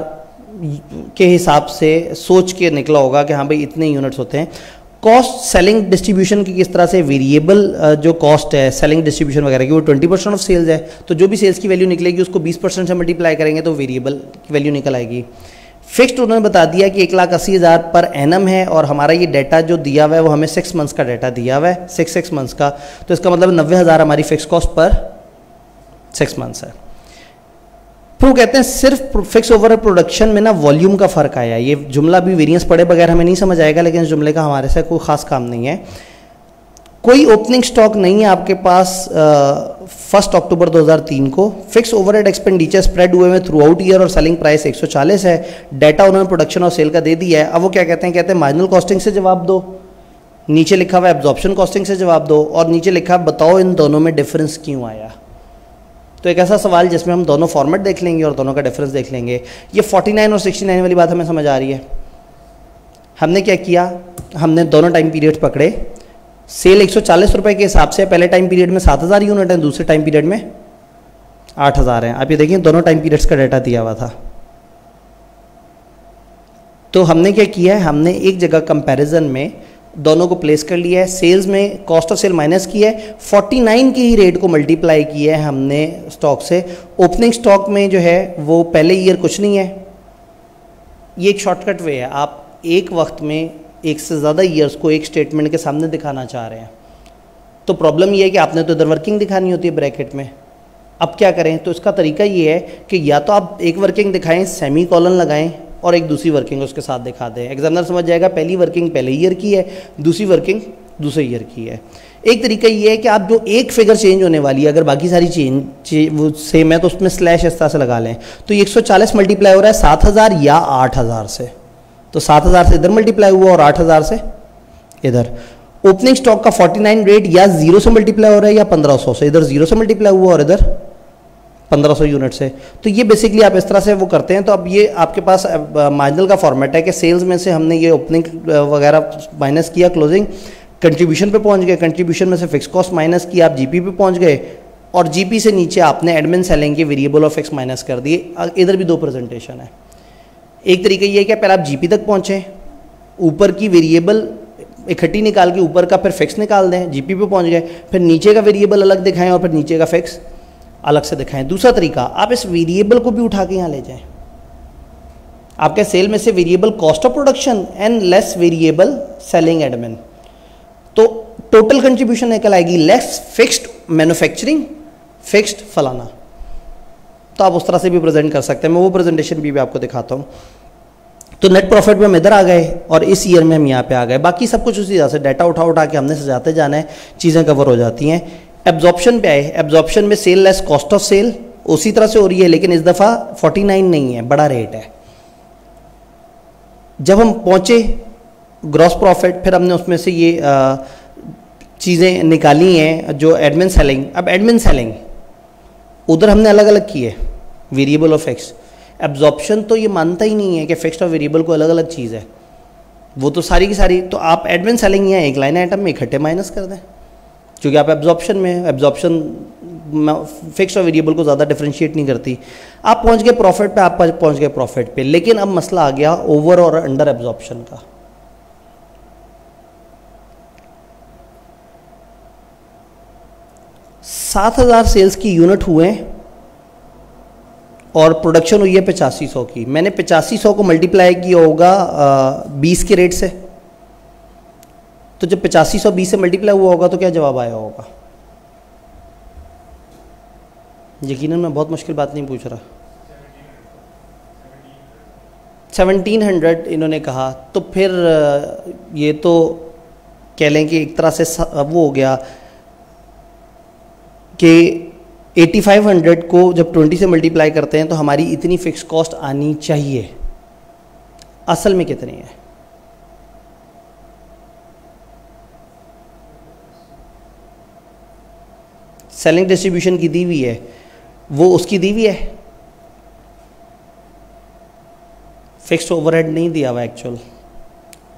के हिसाब से सोच के निकला होगा कि हाँ भाई इतने यूनिट्स होते हैं। कॉस्ट सेलिंग डिस्ट्रीब्यूशन की किस तरह से, वेरिएबल जो कॉस्ट है सेलिंग डिस्ट्रीब्यूशन वगैरह की वो 20% ऑफ सेल्स है, तो जो भी सेल्स की वैल्यू निकलेगी उसको 20% से मल्टीप्लाई करेंगे तो वेरिएबल की वैल्यू निकल आएगी। फिक्स्ड उन्होंने बता दिया कि 1,80,000 पर एनम है, और हमारा ये डाटा जो दिया हुआ है वो हमें 6 मंथ्स का डाटा दिया हुआ है, 6 मंथ्स का। तो इसका मतलब 90,000 हमारी फिक्स कॉस्ट पर 6 मंथ्स है। फिर कहते हैं सिर्फ फिक्स ओवर प्रोडक्शन में ना वॉल्यूम का फर्क आया। ये जुमला भी वेरिएंस पढ़े बगैर हमें नहीं समझ आएगा, लेकिन इस जुमले का हमारे से कोई खास काम नहीं है। कोई ओपनिंग स्टॉक नहीं है आपके पास 1 अक्टूबर 2003 को। फिक्स ओवरहेड एक्सपेंडिचर स्प्रेड हुए हैं थ्रू आउट ईयर और सेलिंग प्राइस 140 है। डाटा उन्होंने प्रोडक्शन और सेल का दे दिया है। अब वो क्या कहते हैं मार्जिनल कॉस्टिंग से जवाब दो, नीचे लिखा हुआ है एब्जॉर्प्शन कॉस्टिंग से जवाब दो, और नीचे लिखा है बताओ इन दोनों में डिफरेंस क्यों आया। तो एक ऐसा सवाल जिसमें हम दोनों फॉर्मेट देख लेंगे और दोनों का डिफरेंस देख लेंगे। ये 49 और 69 वाली बात हमें समझ आ रही है। हमने क्या किया, हमने दोनों टाइम पीरियड पकड़े। सेल 140 रुपये के हिसाब से पहले टाइम पीरियड में 7,000 यूनिट है, दूसरे टाइम पीरियड में 8,000 हैं। आप ये देखिए दोनों टाइम पीरियड्स का डाटा दिया हुआ था। तो हमने क्या किया है, हमने एक जगह कंपैरिजन में दोनों को प्लेस कर लिया है। सेल्स में कॉस्ट ऑफ सेल माइनस की है, 49 के ही रेट को मल्टीप्लाई किया है हमने स्टॉक से। ओपनिंग स्टॉक में जो है वो पहले ईयर कुछ नहीं है। ये एक शॉर्टकट वे है, आप एक वक्त में एक से ज़्यादा ईयर्स को एक स्टेटमेंट के सामने दिखाना चाह रहे हैं। तो प्रॉब्लम ये है कि आपने तो इधर वर्किंग दिखानी होती है ब्रैकेट में। अब क्या करें, तो इसका तरीका ये है कि या तो आप एक वर्किंग दिखाएं, सेमी कॉलन लगाएं, और एक दूसरी वर्किंग उसके साथ दिखा दें। एग्जामिनर समझ जाएगा पहली वर्किंग पहले ईयर की है, दूसरी वर्किंग दूसरे ईयर की है। एक तरीका ये है कि आप जो एक फिगर चेंज होने वाली है, अगर बाकी सारी वो सेम है तो उसमें स्लैश इस तरह से लगा लें। तो 140 मल्टीप्लाई हो रहा है 7,000 या 8,000 से, तो 7,000 से इधर मल्टीप्लाई हुआ और 8,000 से इधर। ओपनिंग स्टॉक का 49 रेट या 0 से मल्टीप्लाई हो रहा है या 1,500 से, इधर 0 से मल्टीप्लाई हुआ और इधर 1,500 यूनिट से। तो ये बेसिकली आप इस तरह से वो करते हैं। तो अब ये आपके पास मार्जिनल का फॉर्मेट है कि सेल्स में से हमने ये ओपनिंग वगैरह माइनस किया, क्लोजिंग कंट्रीब्यूशन पे पहुंच गए, कंट्रीब्यूशन में से फिक्स कॉस्ट माइनस किया, आप जीपी पे पहुंच गए, और जीपी से नीचे आपने एडमिन सेलिंग के वेरिएबल और फिक्स माइनस कर दिए। इधर भी 2 प्रेजेंटेशन है। एक तरीका ये है कि पहले आप जीपी तक पहुँचें, ऊपर की वेरिएबल इकट्ठी निकाल के ऊपर का फिर फिक्स निकाल दें, जीपी पे पहुँच गए, फिर नीचे का वेरिएबल अलग दिखाएं और फिर नीचे का फिक्स अलग से दिखाएं। दूसरा तरीका, आप इस वेरिएबल को भी उठा के यहाँ ले जाएं। आपके सेल में से variable cost of production and less variable selling admin, तो टोटल कंट्रीब्यूशन निकल आएगी लेस फिक्स्ड मैन्युफैक्चरिंग फिक्स्ड फलाना। तो आप उस तरह से भी प्रेजेंट कर सकते हैं, मैं वो प्रेजेंटेशन भी आपको दिखाता हूँ। तो नेट प्रॉफिट में हम इधर आ गए और इस ईयर में हम यहाँ पे आ गए। बाकी सब कुछ उसी तरह से डाटा उठा उठा के हमने सजाते जाना है, चीज़ें कवर हो जाती हैं। एब्जॉर्प्शन पे आए, एब्जॉर्प्शन में sale less cost of sale उसी तरह से हो रही है, लेकिन इस दफ़ा 49 नहीं है, बड़ा रेट है। जब हम पहुँचे ग्रॉस प्रॉफिट, फिर हमने उसमें से ये चीज़ें निकाली हैं जो एडमिन सेलिंग। अब एडमिन सेलिंग उधर हमने अलग अलग किए, वेरिएबल और फिक्स। एब्जॉर्प्शन तो ये मानता ही नहीं है कि फिक्स्ड और वेरिएबल को अलग अलग चीज़ है, वो तो सारी की सारी। तो आप एडमिन सेलिंग यहाँ एक लाइन आइटम में इकट्ठे माइनस कर दें, क्योंकि आप एब्जॉर्प्शन में, एब्जॉर्प्शन फिक्स्ड और वेरिएबल को ज़्यादा डिफरेंशिएट नहीं करती। आप पहुँच गए प्रॉफिट पे, आप पहुँच गए प्रॉफिट पे, लेकिन अब मसला आ गया ओवर और अंडर एब्जॉर्प्शन का। सात 7,000 सेल्स की यूनिट हुए और प्रोडक्शन हुई है 8500 की। मैंने 8500 को मल्टीप्लाई किया होगा 20 के रेट से, तो जब 8500 20 से मल्टीप्लाई हुआ होगा तो क्या जवाब आया होगा? यकीनन मैं बहुत मुश्किल बात नहीं पूछ रहा। 1700 इन्होंने कहा, तो फिर ये तो कह लें कि एक तरह से वो हो गया कि 8500 को जब 20 से मल्टीप्लाई करते हैं तो हमारी इतनी फिक्स कॉस्ट आनी चाहिए। असल में कितनी है? सेलिंग डिस्ट्रीब्यूशन की दी हुई है, वो उसकी दी हुई है, फिक्स्ड ओवरहेड नहीं दिया हुआ एक्चुअल।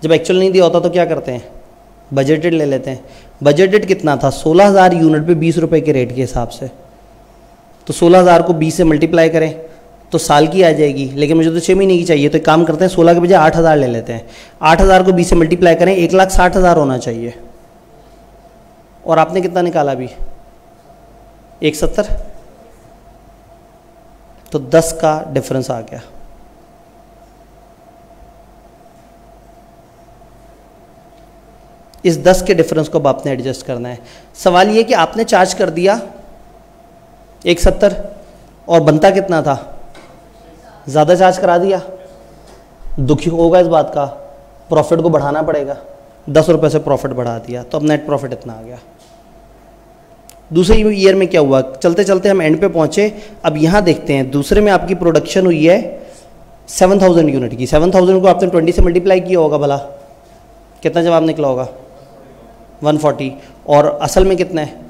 जब एक्चुअल नहीं दिया होता तो क्या करते हैं? बजटेड ले लेते हैं। बजटेड कितना था? 16,000 यूनिट पे 20 रुपए के रेट के हिसाब से। तो 16,000 को 20 से मल्टीप्लाई करें तो साल की आ जाएगी, लेकिन मुझे तो 6 महीने की चाहिए। तो एक काम करते हैं, 16 के बजाय 8,000 ले लेते हैं। 8,000 को 20 से मल्टीप्लाई करें, 1,60,000 होना चाहिए। और आपने कितना निकाला अभी? 170। तो 10 का डिफरेंस आ गया। इस 10 के डिफरेंस को अब आपने एडजस्ट करना है। सवाल ये कि आपने चार्ज कर दिया 170 और बनता कितना था? ज़्यादा चार्ज करा दिया। दुखी होगा इस बात का, प्रॉफिट को बढ़ाना पड़ेगा। 10 रुपये से प्रॉफिट बढ़ा दिया, तो अब नेट प्रॉफिट इतना आ गया। दूसरे ईयर में क्या हुआ? चलते चलते हम एंड पे पहुँचे। अब यहाँ देखते हैं, दूसरे में आपकी प्रोडक्शन हुई है 7,000 यूनिट की। 7,000 को आपने 20 से मल्टीप्लाई किया होगा, भला कितना जवाब निकला होगा? 140। और असल में कितना है?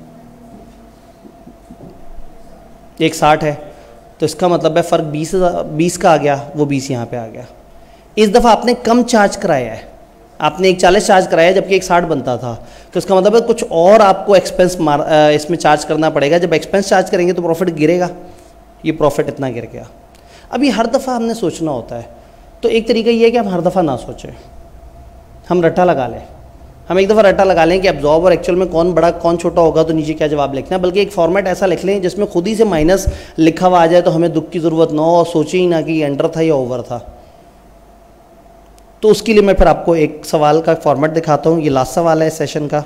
160 है। तो इसका मतलब है फ़र्क 20 का आ गया, वो 20 यहाँ पे आ गया। इस दफ़ा आपने कम चार्ज कराया है, आपने 140 चार्ज कराया जबकि 160 बनता था। तो इसका मतलब है कुछ और आपको एक्सपेंस इसमें चार्ज करना पड़ेगा। जब एक्सपेंस चार्ज करेंगे तो प्रॉफिट गिरेगा। ये प्रॉफिट इतना गिर गया। अभी हर दफ़ा हमने सोचना होता है, तो एक तरीका ये है कि हम हर दफ़ा ना सोचें, हम रट्टा लगा लें। हम एक दफ़ा रट्टा लगा लें कि एब्जॉर्ब और एक्चुअल में कौन बड़ा कौन छोटा होगा, तो नीचे क्या जवाब लिखना है। बल्कि एक फॉर्मेट ऐसा लिख लें जिसमें खुद ही से माइनस लिखा हुआ आ जाए, तो हमें दुख की ज़रूरत ना हो और सोचे ही ना कि ये अंडर था या ओवर था। तो उसके लिए मैं फिर आपको एक सवाल का फॉर्मेट दिखाता हूँ। ये लास्ट सवाल है इस सेशन का।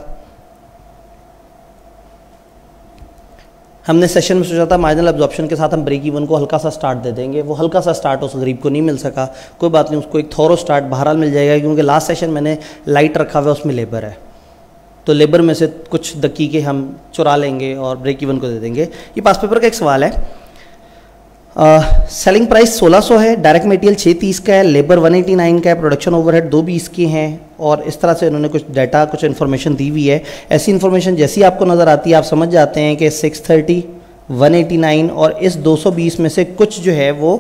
हमने सेशन में सोचा था मार्जिनल एब्जॉर्प्शन के साथ हम ब्रेक इवन को हल्का सा स्टार्ट दे देंगे। वो हल्का सा स्टार्ट उस गरीब को नहीं मिल सका, कोई बात नहीं, उसको एक थोरो स्टार्ट बहरहाल मिल जाएगा, क्योंकि लास्ट सेशन मैंने लाइट रखा हुआ है, उसमें लेबर है। तो लेबर में से कुछ दकीके हम चुरा लेंगे और ब्रेक इवन को दे देंगे। ये पास पेपर का एक सवाल है। सेलिंग प्राइस 1600 है, डायरेक्ट मटेरियल 630 का है, लेबर 189 का है, प्रोडक्शन ओवरहेड 220 के हैं, और इस तरह से उन्होंने कुछ डाटा कुछ इन्फॉर्मेशन दी हुई है। ऐसी इन्फॉर्मेशन जैसी आपको नज़र आती है आप समझ जाते हैं कि 630, 189 और इस 220 में से कुछ जो है वो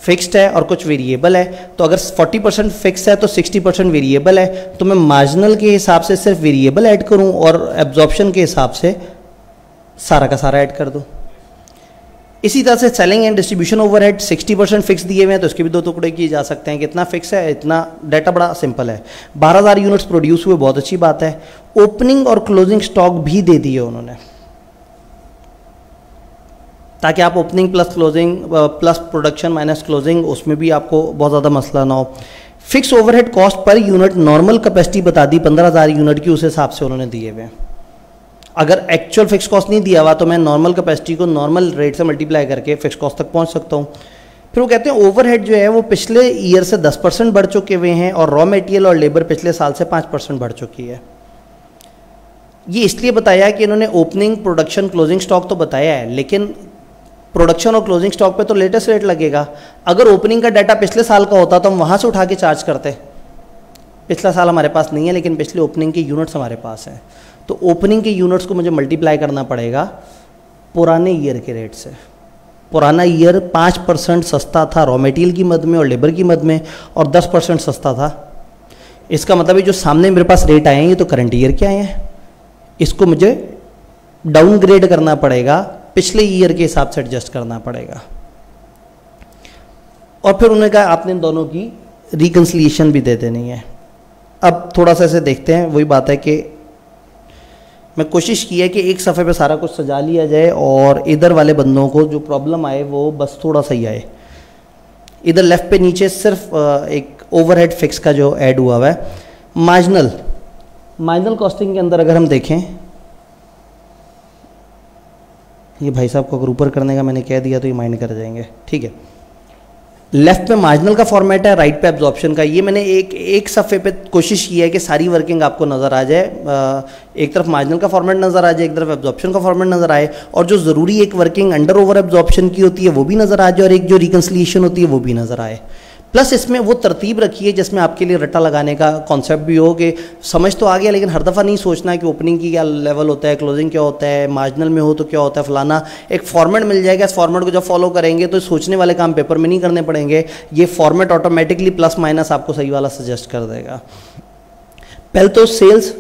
फिक्स्ड है और कुछ वेरिएबल है। तो अगर 40% फिक्स है तो 60% वेरिएबल है। तो मैं मार्जिनल के हिसाब से सिर्फ वेरिएबल ऐड करूं और एब्जॉर्प्शन के हिसाब से सारा का सारा ऐड कर दूं। इसी तरह से selling and distribution overhead 60% fix दिए हुए हैं, तो इसके भी 2 टुकड़े किए जा सकते हैं। कितना फिक्स है, इतना। डाटा बड़ा सिंपल है। 12,000 यूनिट्स प्रोड्यूस हुए, बहुत अच्छी बात है। ओपनिंग और क्लोजिंग स्टॉक भी दे दिए उन्होंने। ताकि आप opening plus closing plus production minus closing उसमें भी आपको बहुत ज़्यादा मसला ना हो। Fix overhead cost per unit normal capacity बता दी 15,000 यूनिट की, उस हिसाब से उन्होंने दिए हुए हैं। अगर एक्चुअल फिक्स कॉस्ट नहीं दिया हुआ तो मैं नॉर्मल कैपेसिटी को नॉर्मल रेट से मल्टीप्लाई करके फिक्स कॉस्ट तक पहुंच सकता हूं। फिर वो कहते हैं ओवरहेड जो है वो पिछले ईयर से 10% बढ़ चुके हुए हैं और रॉ मटेरियल और लेबर पिछले साल से 5% बढ़ चुकी है। ये इसलिए बताया कि इन्होंने ओपनिंग प्रोडक्शन क्लोजिंग स्टॉक तो बताया है, लेकिन प्रोडक्शन और क्लोजिंग स्टॉक पे तो लेटेस्ट रेट लगेगा। अगर ओपनिंग का डाटा पिछले साल का होता तो हम वहाँ से उठा के चार्ज करते। पिछला साल हमारे पास नहीं है, लेकिन पिछले ओपनिंग के यूनिट्स हमारे पास हैं, तो ओपनिंग के यूनिट्स को मुझे मल्टीप्लाई करना पड़ेगा पुराने ईयर के रेट से। पुराना ईयर 5% सस्ता था रॉ मटेरियल की मद में और लेबर की मद में, और 10% सस्ता था। इसका मतलब है जो सामने मेरे पास रेट आए हैं ये तो करंट ईयर के आए हैं, इसको मुझे डाउनग्रेड करना पड़ेगा, पिछले ईयर के हिसाब से एडजस्ट करना पड़ेगा। और फिर उन्होंने कहा आपने इन दोनों की रिकंसिलिएशन भी दे देनी है। अब थोड़ा सा ऐसे देखते हैं, वही बात है कि मैं कोशिश की है कि एक सफ़े पे सारा कुछ सजा लिया जाए और इधर वाले बंदों को जो प्रॉब्लम आए वो बस थोड़ा सा ही आए। इधर लेफ़्ट पे नीचे सिर्फ एक ओवरहेड फिक्स का जो ऐड हुआ हुआ है। मार्जिनल कॉस्टिंग के अंदर अगर हम देखें, ये भाई साहब को अगर ऊपर करने का मैंने कह दिया तो ये माइंड कर जाएंगे, ठीक है। लेफ्ट पे मार्जिनल का फॉर्मेट है, राइट पे एब्जॉर्प्शन का। ये मैंने एक सफ़े पे कोशिश की है कि सारी वर्किंग आपको नज़र आ जाए, एक तरफ मार्जिनल का फॉर्मेट नज़र आ जाए, एक तरफ एब्जॉर्प्शन का फॉर्मेट नज़र आए, और जो ज़रूरी एक वर्किंग अंडर ओवर एब्जॉर्प्शन की होती है वो भी नज़र आ जाए, और एक जो रिकंसिलिएशन होती है वो भी नज़र आए। प्लस इसमें वो तरतीब रखी है जिसमें आपके लिए रट्टा लगाने का कॉन्सेप्ट भी हो कि समझ तो आ गया, लेकिन हर दफ़ा नहीं सोचना कि ओपनिंग की क्या लेवल होता है, क्लोजिंग क्या होता है, मार्जिनल में हो तो क्या होता है, फलाना। एक फॉर्मेट मिल जाएगा, इस फॉर्मेट को जब फॉलो करेंगे तो सोचने वाले काम पेपर में नहीं करने पड़ेंगे, ये फॉर्मेट ऑटोमेटिकली प्लस माइनस आपको सही वाला सजेस्ट कर देगा। पहले तो सेल्स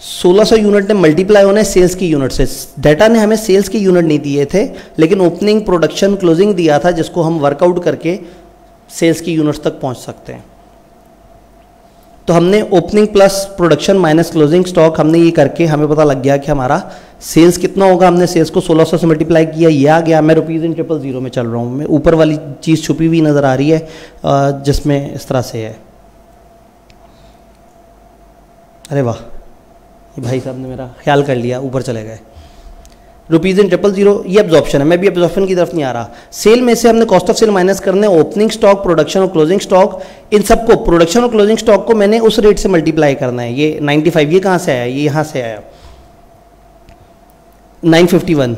1600 यूनिट ने मल्टीप्लाई होना है सेल्स की यूनिट से। डाटा ने हमें सेल्स की यूनिट नहीं दिए थे, लेकिन ओपनिंग प्रोडक्शन क्लोजिंग दिया था, जिसको हम वर्कआउट करके सेल्स की यूनिट्स तक पहुंच सकते हैं। तो हमने opening plus production minus closing stock, हमने ये करके हमें पता लग गया कि हमारा सेल्स कितना होगा। हमने सेल्स को 1600 से मल्टीप्लाई किया, ये आ गया। मैं रुपीज़ इन 000 में चल रहा हूँ, मैं ऊपर वाली चीज़ छुपी हुई नज़र आ रही है जिसमें इस तरह से है। अरे वाह, ये भाई साहब ने मेरा ख्याल कर लिया, ऊपर चले गए। रुपीज़ इन 000 ये एब्जॉर्प्शन है, मैं भी एब्जॉर्प्शन की तरफ नहीं आ रहा। सेल में से हमने कॉस्ट ऑफ सेल माइनस करने ओपनिंग स्टॉक, प्रोडक्शन और क्लोजिंग स्टॉक। इन सबको प्रोडक्शन और क्लोजिंग स्टॉक को मैंने उस रेट से मल्टीप्लाई करना है। ये 95 ये कहाँ से आया, ये यहाँ से आया 951।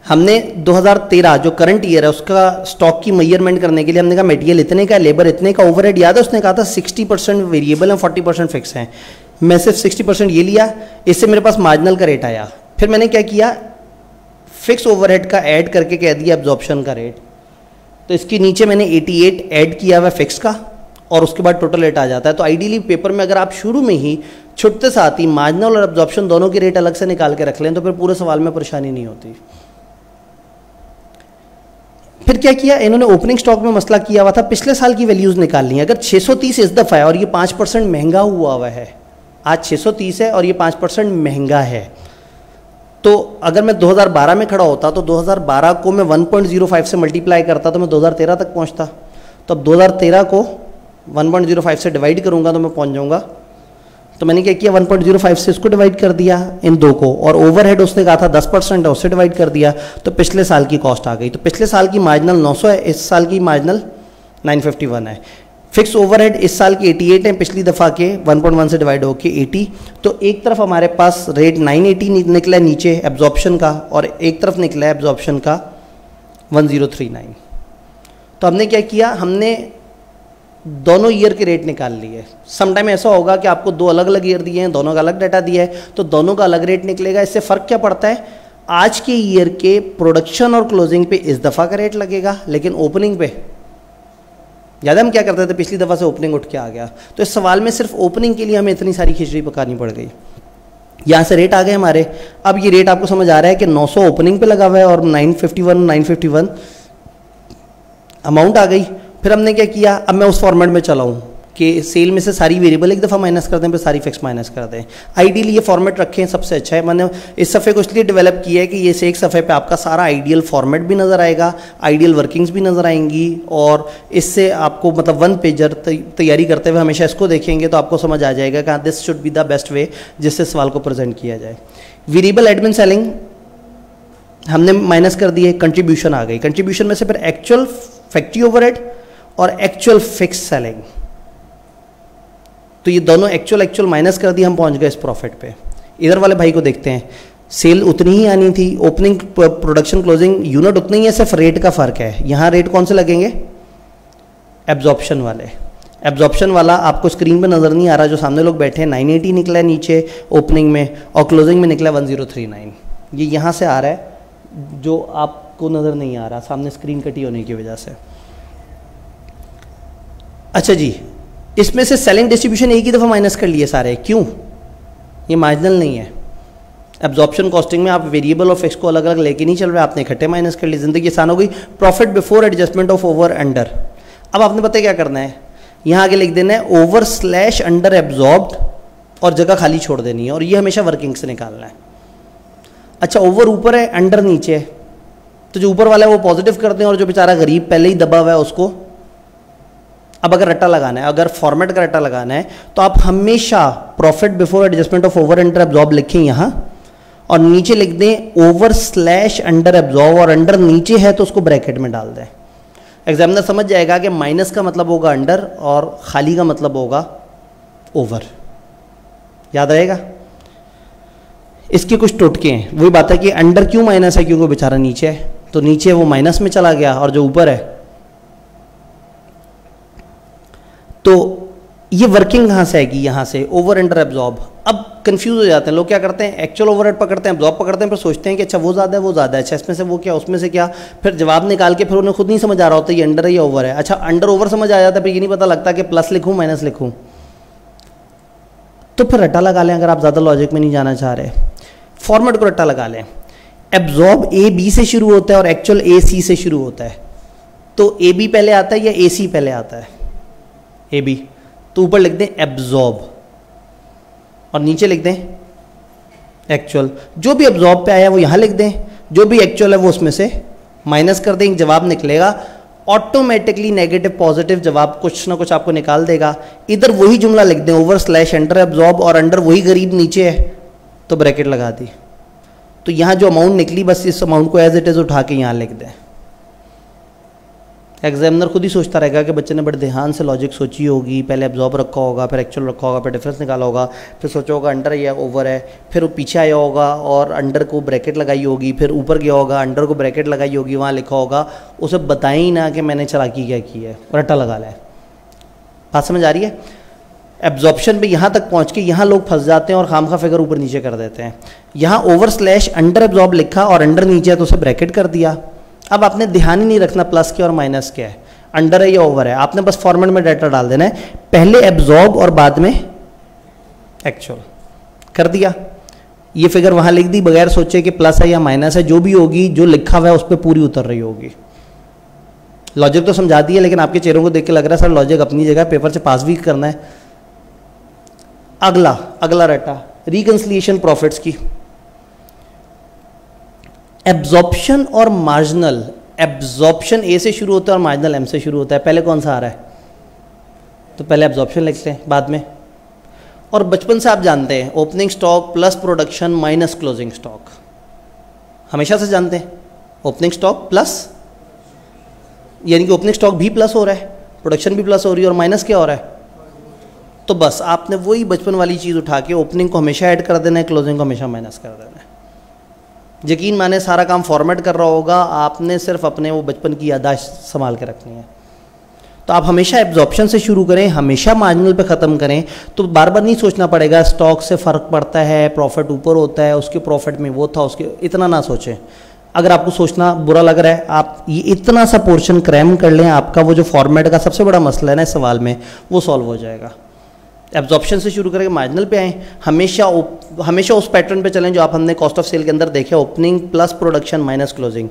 हमने 2013 जो करंट ईयर है उसका स्टॉक की मेजरमेंट करने के लिए हमने कहा मटेरियल इतने का, लेबर इतने का, ओवरहेड याद है उसने कहा था 60% वेरिएबल है, 40% फिक्स है। मैं सिर्फ 60% ये लिया, इससे मेरे पास मार्जिनल का रेट आया। फिर मैंने क्या किया, फिक्स ओवरहेड का ऐड करके कह दिया एब्जॉर्प्शन का रेट। तो इसके नीचे मैंने 88 ऐड किया हुआ फिक्स का, और उसके बाद टोटल रेट आ जाता है। तो आइडियली पेपर में अगर आप शुरू में ही छुट्टे साथ ही मार्जिनल और एब्जॉर्प्शन दोनों के रेट अलग से निकाल के रख लें तो फिर पूरे सवाल में परेशानी नहीं होती। फिर क्या किया इन्होंने, ओपनिंग स्टॉक में मसला किया हुआ था, पिछले साल की वैल्यूज निकाल ली। अगर 630 इस दफ़ा है और ये 5% महंगा हुआ है, आज 630 है और ये 5% महंगा है, तो अगर मैं 2012 में खड़ा होता तो 2012 को मैं 1.05 से मल्टीप्लाई करता तो मैं 2013 तक पहुंचता। तो अब 2013 को 1.05 से डिवाइड करूंगा तो मैं पहुंच जाऊंगा। तो मैंने क्या किया, 1.05 से इसको डिवाइड कर दिया इन दो को, और ओवरहेड उसने कहा था 10% है, उससे डिवाइड कर दिया, तो पिछले साल की कॉस्ट आ गई। तो पिछले साल की मार्जिनल 900 है, इस साल की मार्जिनल 951 है। फिक्स ओवरहेड इस साल की 88 है, पिछली दफ़ा के 1.1 से डिवाइड होके 80। तो एक तरफ हमारे पास रेट 980 निकला है नीचे एब्जॉर्प्शन का, और एक तरफ निकला है एब्जॉर्प्शन का 1039। तो हमने क्या किया, हमने दोनों ईयर के रेट निकाल लिए। समटाइम ऐसा होगा कि आपको दो अलग अलग ईयर दिए हैं, दोनों का अलग डाटा दिया है, तो दोनों का अलग रेट निकलेगा। इससे फ़र्क क्या पड़ता है, आज के ईयर के प्रोडक्शन और क्लोजिंग पे इस दफ़ा का रेट लगेगा, लेकिन ओपनिंग पे याद है हम क्या करते थे, पिछली दफ़ा से ओपनिंग उठ के आ गया। तो इस सवाल में सिर्फ ओपनिंग के लिए हमें इतनी सारी खिचड़ी पकानी पड़ गई। यहाँ से रेट आ गए हमारे। अब ये रेट आपको समझ आ रहा है कि 900 ओपनिंग पे लगा हुआ है और 951 अमाउंट आ गई। फिर हमने क्या किया, अब मैं उस फॉर्मेट में चला हूँ कि सेल में से सारी वेरिएबल एक दफ़ा माइनस कर दें फिर सारी फिक्स माइनस कर दें। आइडियली ये फॉर्मेट रखें सबसे अच्छा है। मैंने इस सफ़े को इसलिए डेवलप किया है कि ये से एक सफ़े पे आपका सारा आइडियल फॉर्मेट भी नज़र आएगा, आइडियल वर्किंग्स भी नज़र आएंगी, और इससे आपको मतलब वन पेजर तैयारी करते हुए हमेशा इसको देखेंगे तो आपको समझ आ जाएगा कि this should be the best way जिससे सवाल को प्रेजेंट किया जाए। वेरिएबल एडमिन सेलिंग हमने माइनस कर दिए, कंट्रीब्यूशन आ गई। कंट्रीब्यूशन में से फिर एक्चुअल फैक्ट्री ओवरहेड और एक्चुअल फिक्स सेलिंग, तो ये दोनों एक्चुअल माइनस कर दिए, हम पहुंच गए इस प्रॉफिट पे। इधर वाले भाई को देखते हैं, सेल उतनी ही आनी थी, ओपनिंग प्रोडक्शन क्लोजिंग यूनिट उतनी ही है, सिर्फ रेट का फर्क है। यहाँ रेट कौन से लगेंगे? एब्जॉर्प्शन वाले। एब्जॉर्प्शन वाला आपको स्क्रीन पे नज़र नहीं आ रहा, जो सामने लोग बैठे हैं 980 निकला है नीचे ओपनिंग में और क्लोजिंग में निकला 1039। ये यहाँ से आ रहा है जो आपको नज़र नहीं आ रहा सामने स्क्रीन कटी होने की वजह से। अच्छा जी, इसमें से सेलिंग डिस्ट्रीब्यूशन एक ही दफ़ा माइनस कर लिए सारे, क्यों? ये मार्जिनल नहीं है। एब्जॉर्प्शन कॉस्टिंग में आप वेरिएबल और फिक्स को अलग अलग लेके नहीं चल रहे, आपने इकट्ठे माइनस कर लिए, ज़िंदगी आसान हो गई। Profit before adjustment of over under. अब आपने पता है क्या करना है, यहाँ आगे लिख देना है ओवर स्लैश अंडर एब्जॉर्ब्ड और जगह खाली छोड़ देनी है, और ये हमेशा वर्किंग से निकालना है। अच्छा, ओवर ऊपर है, अंडर नीचे है, तो जो ऊपर वाला है वो पॉजिटिव कर दें और जो बेचारा गरीब पहले ही दबा हुआ है उसको। अब अगर रट्टा लगाना है, अगर फॉर्मेट का रट्टा लगाना है तो आप हमेशा profit before adjustment of over under absorb लिखें यहाँ, और नीचे लिख दें ओवर स्लैश अंडर एब्जॉर्ब, और अंडर नीचे है तो उसको ब्रैकेट में डाल दें। एग्जामिनर समझ जाएगा कि माइनस का मतलब होगा अंडर और खाली का मतलब होगा ओवर। याद रहेगा? इसके कुछ टोटके हैं। वही बात है कि अंडर क्यों माइनस है, क्योंकि बेचारा नीचे है, तो नीचे वो माइनस में चला गया, और जो ऊपर है तो ये वर्किंग कहाँ से आएगी? यहाँ से ओवर अंडर एब्जॉर्ब। अब कंफ्यूज हो जाते हैं लोग, क्या करते हैं एक्चुअल ओवरहेड पकड़ते हैं, एब्जॉर्ब पकड़ते हैं, फिर सोचते हैं कि अच्छा वो ज़्यादा है वो ज़्यादा है, अच्छा इसमें से वो क्या उसमें से क्या, फिर जवाब निकाल के फिर उन्हें खुद नहीं समझ आ रहा होता ये अंडर है या ओवर है। अच्छा अंडर ओवर समझ आ जाता है, फिर ये नहीं पता लगता कि प्लस लिखूँ माइनस लिखूँ, तो फिर रट्टा लगा लें। अगर आप ज़्यादा लॉजिक में नहीं जाना चाह रहे, फॉर्मेट को रट्टा लगा लें। एब्जॉर्ब ए बी से शुरू होता है और एक्चुअल ए सी से शुरू होता है, तो ए बी पहले आता है या ए सी पहले आता है? ए बी, तो ऊपर लिख दें एब्जॉर्ब और नीचे लिख दें एक्चुअल। जो भी एब्जॉर्ब पे आया वो यहाँ लिख दें, जो भी एक्चुअल है वो उसमें से माइनस कर दें, जवाब निकलेगा ऑटोमेटिकली नेगेटिव पॉजिटिव जवाब कुछ ना कुछ आपको निकाल देगा। इधर वही जुमला लिख दें ओवर स्लैश अंडर एब्जॉर्ब, और अंडर वही गरीब नीचे है तो ब्रैकेट लगा दी, तो यहाँ जो अमाउंट निकली बस इस अमाउंट को एज इट इज़ उठा के यहाँ लिख दें। एग्जामिनर खुद ही सोचता रहेगा कि बच्चे ने बड़े ध्यान से लॉजिक सोची होगी, पहले एब्जॉर्ब रखा होगा, फिर एक्चुअल रखा होगा, फिर डिफरेंस निकाला होगा, फिर सोचा होगा अंडर है या ओवर है, फिर वो पीछे आया होगा और अंडर को ब्रैकेट लगाई होगी, फिर ऊपर गया होगा अंडर को ब्रैकेट लगाई होगी, वहाँ लिखा होगा, उसे बताएं ही ना कि मैंने चालाकी क्या की है, रट्टा लगा लिया। बात समझ आ रही है? एब्जॉर्प्शन पे यहाँ तक पहुँच के यहाँ लोग फंस जाते हैं और खामखा फिगर ऊपर नीचे कर देते हैं। यहाँ ओवर स्लैश अंडर एब्जॉर्ब लिखा और अंडर नीचे है तो उसे ब्रैकेट कर दिया। अब आपने ध्यान ही नहीं रखना प्लस क्या और माइनस क्या है, अंडर है या ओवर है, आपने बस फॉर्मेट में डाटा डाल देना है, पहले एब्जॉर्ब और बाद में एक्चुअल कर दिया। ये फिगर वहाँ लिख दी बगैर सोचे कि प्लस है या माइनस है, जो भी होगी जो लिखा हुआ है उस पर पूरी उतर रही होगी। लॉजिक तो समझा दिया, लेकिन आपके चेहरों को देख के लग रहा है सर लॉजिक अपनी जगह, पेपर से पास भी करना है। अगला रटा रिकंसिलिएशन प्रॉफिट्स की। एब्जॉर्प्शन और मार्जिनल, एब्जॉर्प्शन ए से शुरू होता है और मार्जिनल एम से शुरू होता है। पहले कौन सा आ रहा है? तो पहले एब्जॉर्प्शन लिखते हैं बाद में। और बचपन से आप जानते हैं opening stock plus production minus closing stock, हमेशा से जानते हैं ओपनिंग स्टॉक प्लस, यानी कि ओपनिंग स्टॉक भी प्लस हो रहा है, प्रोडक्शन भी प्लस हो रही है, और माइनस क्या हो रहा है? तो बस आपने वही बचपन वाली चीज़ उठा के ओपनिंग को हमेशा ऐड कर देना है, क्लोजिंग को हमेशा माइनस कर देना है। यकीन माने सारा काम फॉर्मेट कर रहा होगा, आपने सिर्फ अपने वो बचपन की याददाश्त संभाल के रखनी है। तो आप हमेशा एब्जॉर्प्शन से शुरू करें, हमेशा मार्जिनल पे ख़त्म करें, तो बार बार नहीं सोचना पड़ेगा स्टॉक से फ़र्क पड़ता है, प्रॉफिट ऊपर होता है, उसके प्रॉफिट में वो था, उसके इतना ना सोचें। अगर आपको सोचना बुरा लग रहा है, आप ये इतना सा पोर्शन क्रैम कर लें, आपका वो जो फॉर्मेट का सबसे बड़ा मसला है ना इस सवाल में, वो सॉल्व हो जाएगा। एब्जॉर्प्शन से शुरू करके मार्जिनल पे आएँ, हमेशा उस पैटर्न पे चलें जो आप हमने कॉस्ट ऑफ सेल के अंदर देखे, opening plus production minus closing.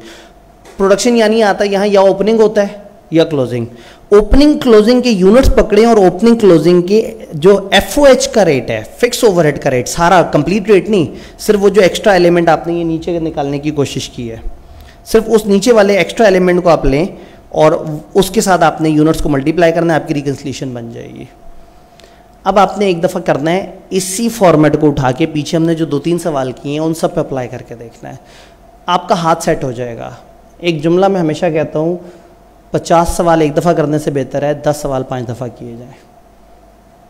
Production यानी आता है यहाँ या ओपनिंग होता है या क्लोजिंग, ओपनिंग क्लोजिंग के यूनिट्स पकड़े और ओपनिंग क्लोजिंग के जो FOH का रेट है, फिक्स ओवरहेड का रेट, सारा कंप्लीट रेट नहीं, सिर्फ वो जो एक्स्ट्रा एलिमेंट आपने ये नीचे निकालने की कोशिश की है, सिर्फ उस नीचे वाले एक्स्ट्रा एलिमेंट को आप लें और उसके साथ आपने यूनिट्स को मल्टीप्लाई करना है, आपकी रिकन्सिलिएशन बन जाएगी। अब आपने एक दफ़ा करना है, इसी फॉर्मेट को उठा के पीछे हमने जो 2-3 सवाल किए हैं उन सब पे अप्लाई करके देखना है, आपका हाथ सेट हो जाएगा। एक जुमला मैं हमेशा कहता हूँ, 50 सवाल एक दफ़ा करने से बेहतर है 10 सवाल 5 दफ़ा किए जाएं।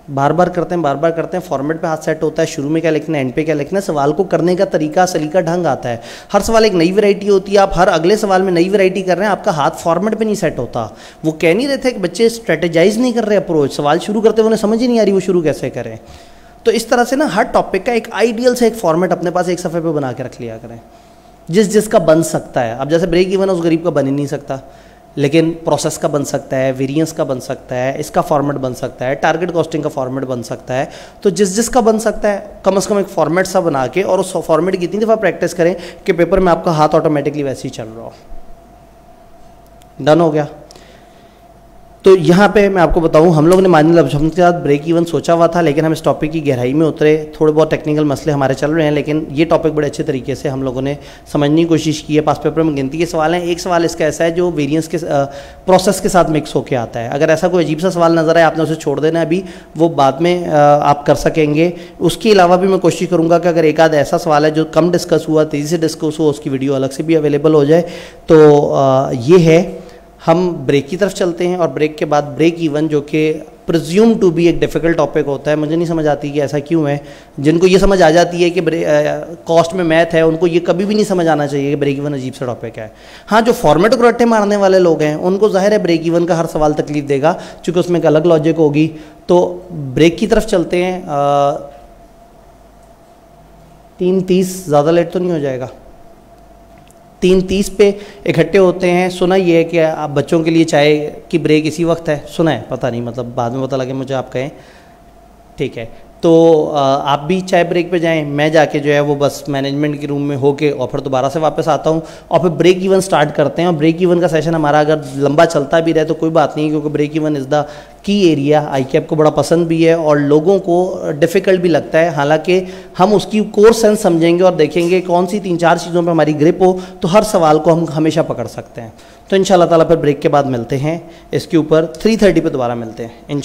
बार बार करते हैं, फॉर्मेट पे हाथ सेट होता है, शुरू में क्या लिखना है, एंड पे क्या लिखना है, सवाल को करने का तरीका, सलीका, ढंग आता है। हर सवाल एक नई वैरायटी होती है, आप हर अगले सवाल में नई वैरायटी कर रहे हैं, आपका हाथ फॉर्मेट पे नहीं सेट होता। वो कह नहीं रहे थे कि बच्चे स्ट्रेटेजाइज नहीं कर रहे अप्रोच, सवाल शुरू करते हुए उन्हें समझ ही नहीं आ रही वो शुरू कैसे करें। तो इस तरह से ना हर टॉपिक का एक आइडियल से एक फॉर्मेट अपने पास एक सफ़े पर बना के रख लिया करें, जिसका बन सकता है। अब जैसे ब्रेक इवन उस गरीब का बन ही नहीं सकता, लेकिन प्रोसेस का बन सकता है, वेरिएंस का बन सकता है, इसका फॉर्मेट बन सकता है, टारगेट कॉस्टिंग का फॉर्मेट बन सकता है। तो जिसका बन सकता है कम से कम एक फॉर्मेट सा बना के और उस फॉर्मेट की इतनी दफ़ा प्रैक्टिस करें कि पेपर में आपका हाथ ऑटोमेटिकली वैसे ही चल रहा हो। डन हो गया। तो यहाँ पे मैं आपको बताऊँ, हम लोग ने माइनर लफ्ज़ के साथ ब्रेक इवन सोचा हुआ था, लेकिन हम इस टॉपिक की गहराई में उतरे, थोड़े बहुत टेक्निकल मसले हमारे चल रहे हैं, लेकिन ये टॉपिक बड़े अच्छे तरीके से हम लोगों ने समझने की कोशिश की है। पास पेपर में गिनती के सवाल हैं, एक सवाल इसका ऐसा है जो वेरिएंस के प्रोसेस के साथ मिक्स होकर आता है। अगर ऐसा कोई अजीब सा सवाल नज़र आए, आपने उसे छोड़ देना है, अभी वो बाद में आप कर सकेंगे। उसके अलावा भी मैं कोशिश करूँगा कि अगर एक आध ऐसा सवाल है जो कम डिस्कस हुआ, तेज़ी से डिस्कस हुआ, उसकी वीडियो अलग से भी अवेलेबल हो जाए। तो ये है, हम ब्रेक की तरफ चलते हैं और ब्रेक के बाद ब्रेक इवन, जो कि प्रिज्यूम टू बी एक डिफ़िकल्ट टॉपिक होता है। मुझे नहीं समझ आती कि ऐसा क्यों है। जिनको ये समझ आ जाती है कि कॉस्ट में मैथ है, उनको ये कभी भी नहीं समझ आना चाहिए कि ब्रेक इवन अजीब सा टॉपिक है। हाँ, जो फॉर्मेट को रट्टे मारने वाले लोग हैं उनको ज़ाहिर है ब्रेक इवन का हर सवाल तकलीफ देगा, चूँकि उसमें एक अलग लॉजिक होगी। तो ब्रेक की तरफ चलते हैं। 3:30 ज़्यादा लेट तो नहीं हो जाएगा? 3:30 पे इकट्ठे होते हैं। सुना ये है कि आप बच्चों के लिए चाय की ब्रेक इसी वक्त है, सुना है? पता नहीं, मतलब बाद में पता लगे मुझे आप कहें। ठीक है, तो आप भी चाय ब्रेक पे जाएं, मैं जाके जो है वो बस मैनेजमेंट के रूम में होके और फिर दोबारा से वापस आता हूँ और फिर ब्रेक इवन स्टार्ट करते हैं। और ब्रेक इवन का सेशन हमारा अगर लंबा चलता भी रहे तो कोई बात नहीं, क्योंकि break even is the key area. ICAP को बड़ा पसंद भी है और लोगों को डिफ़िकल्ट भी लगता है। हालांकि हम उसकी कोर सेंस समझेंगे और देखेंगे कौन सी 3-4 चीज़ों पर हमारी ग्रिप हो तो हर सवाल को हम हमेशा पकड़ सकते हैं। तो इंशाल्लाह ताला फिर ब्रेक के बाद मिलते हैं, इसके ऊपर 3:30 पे दोबारा मिलते हैं।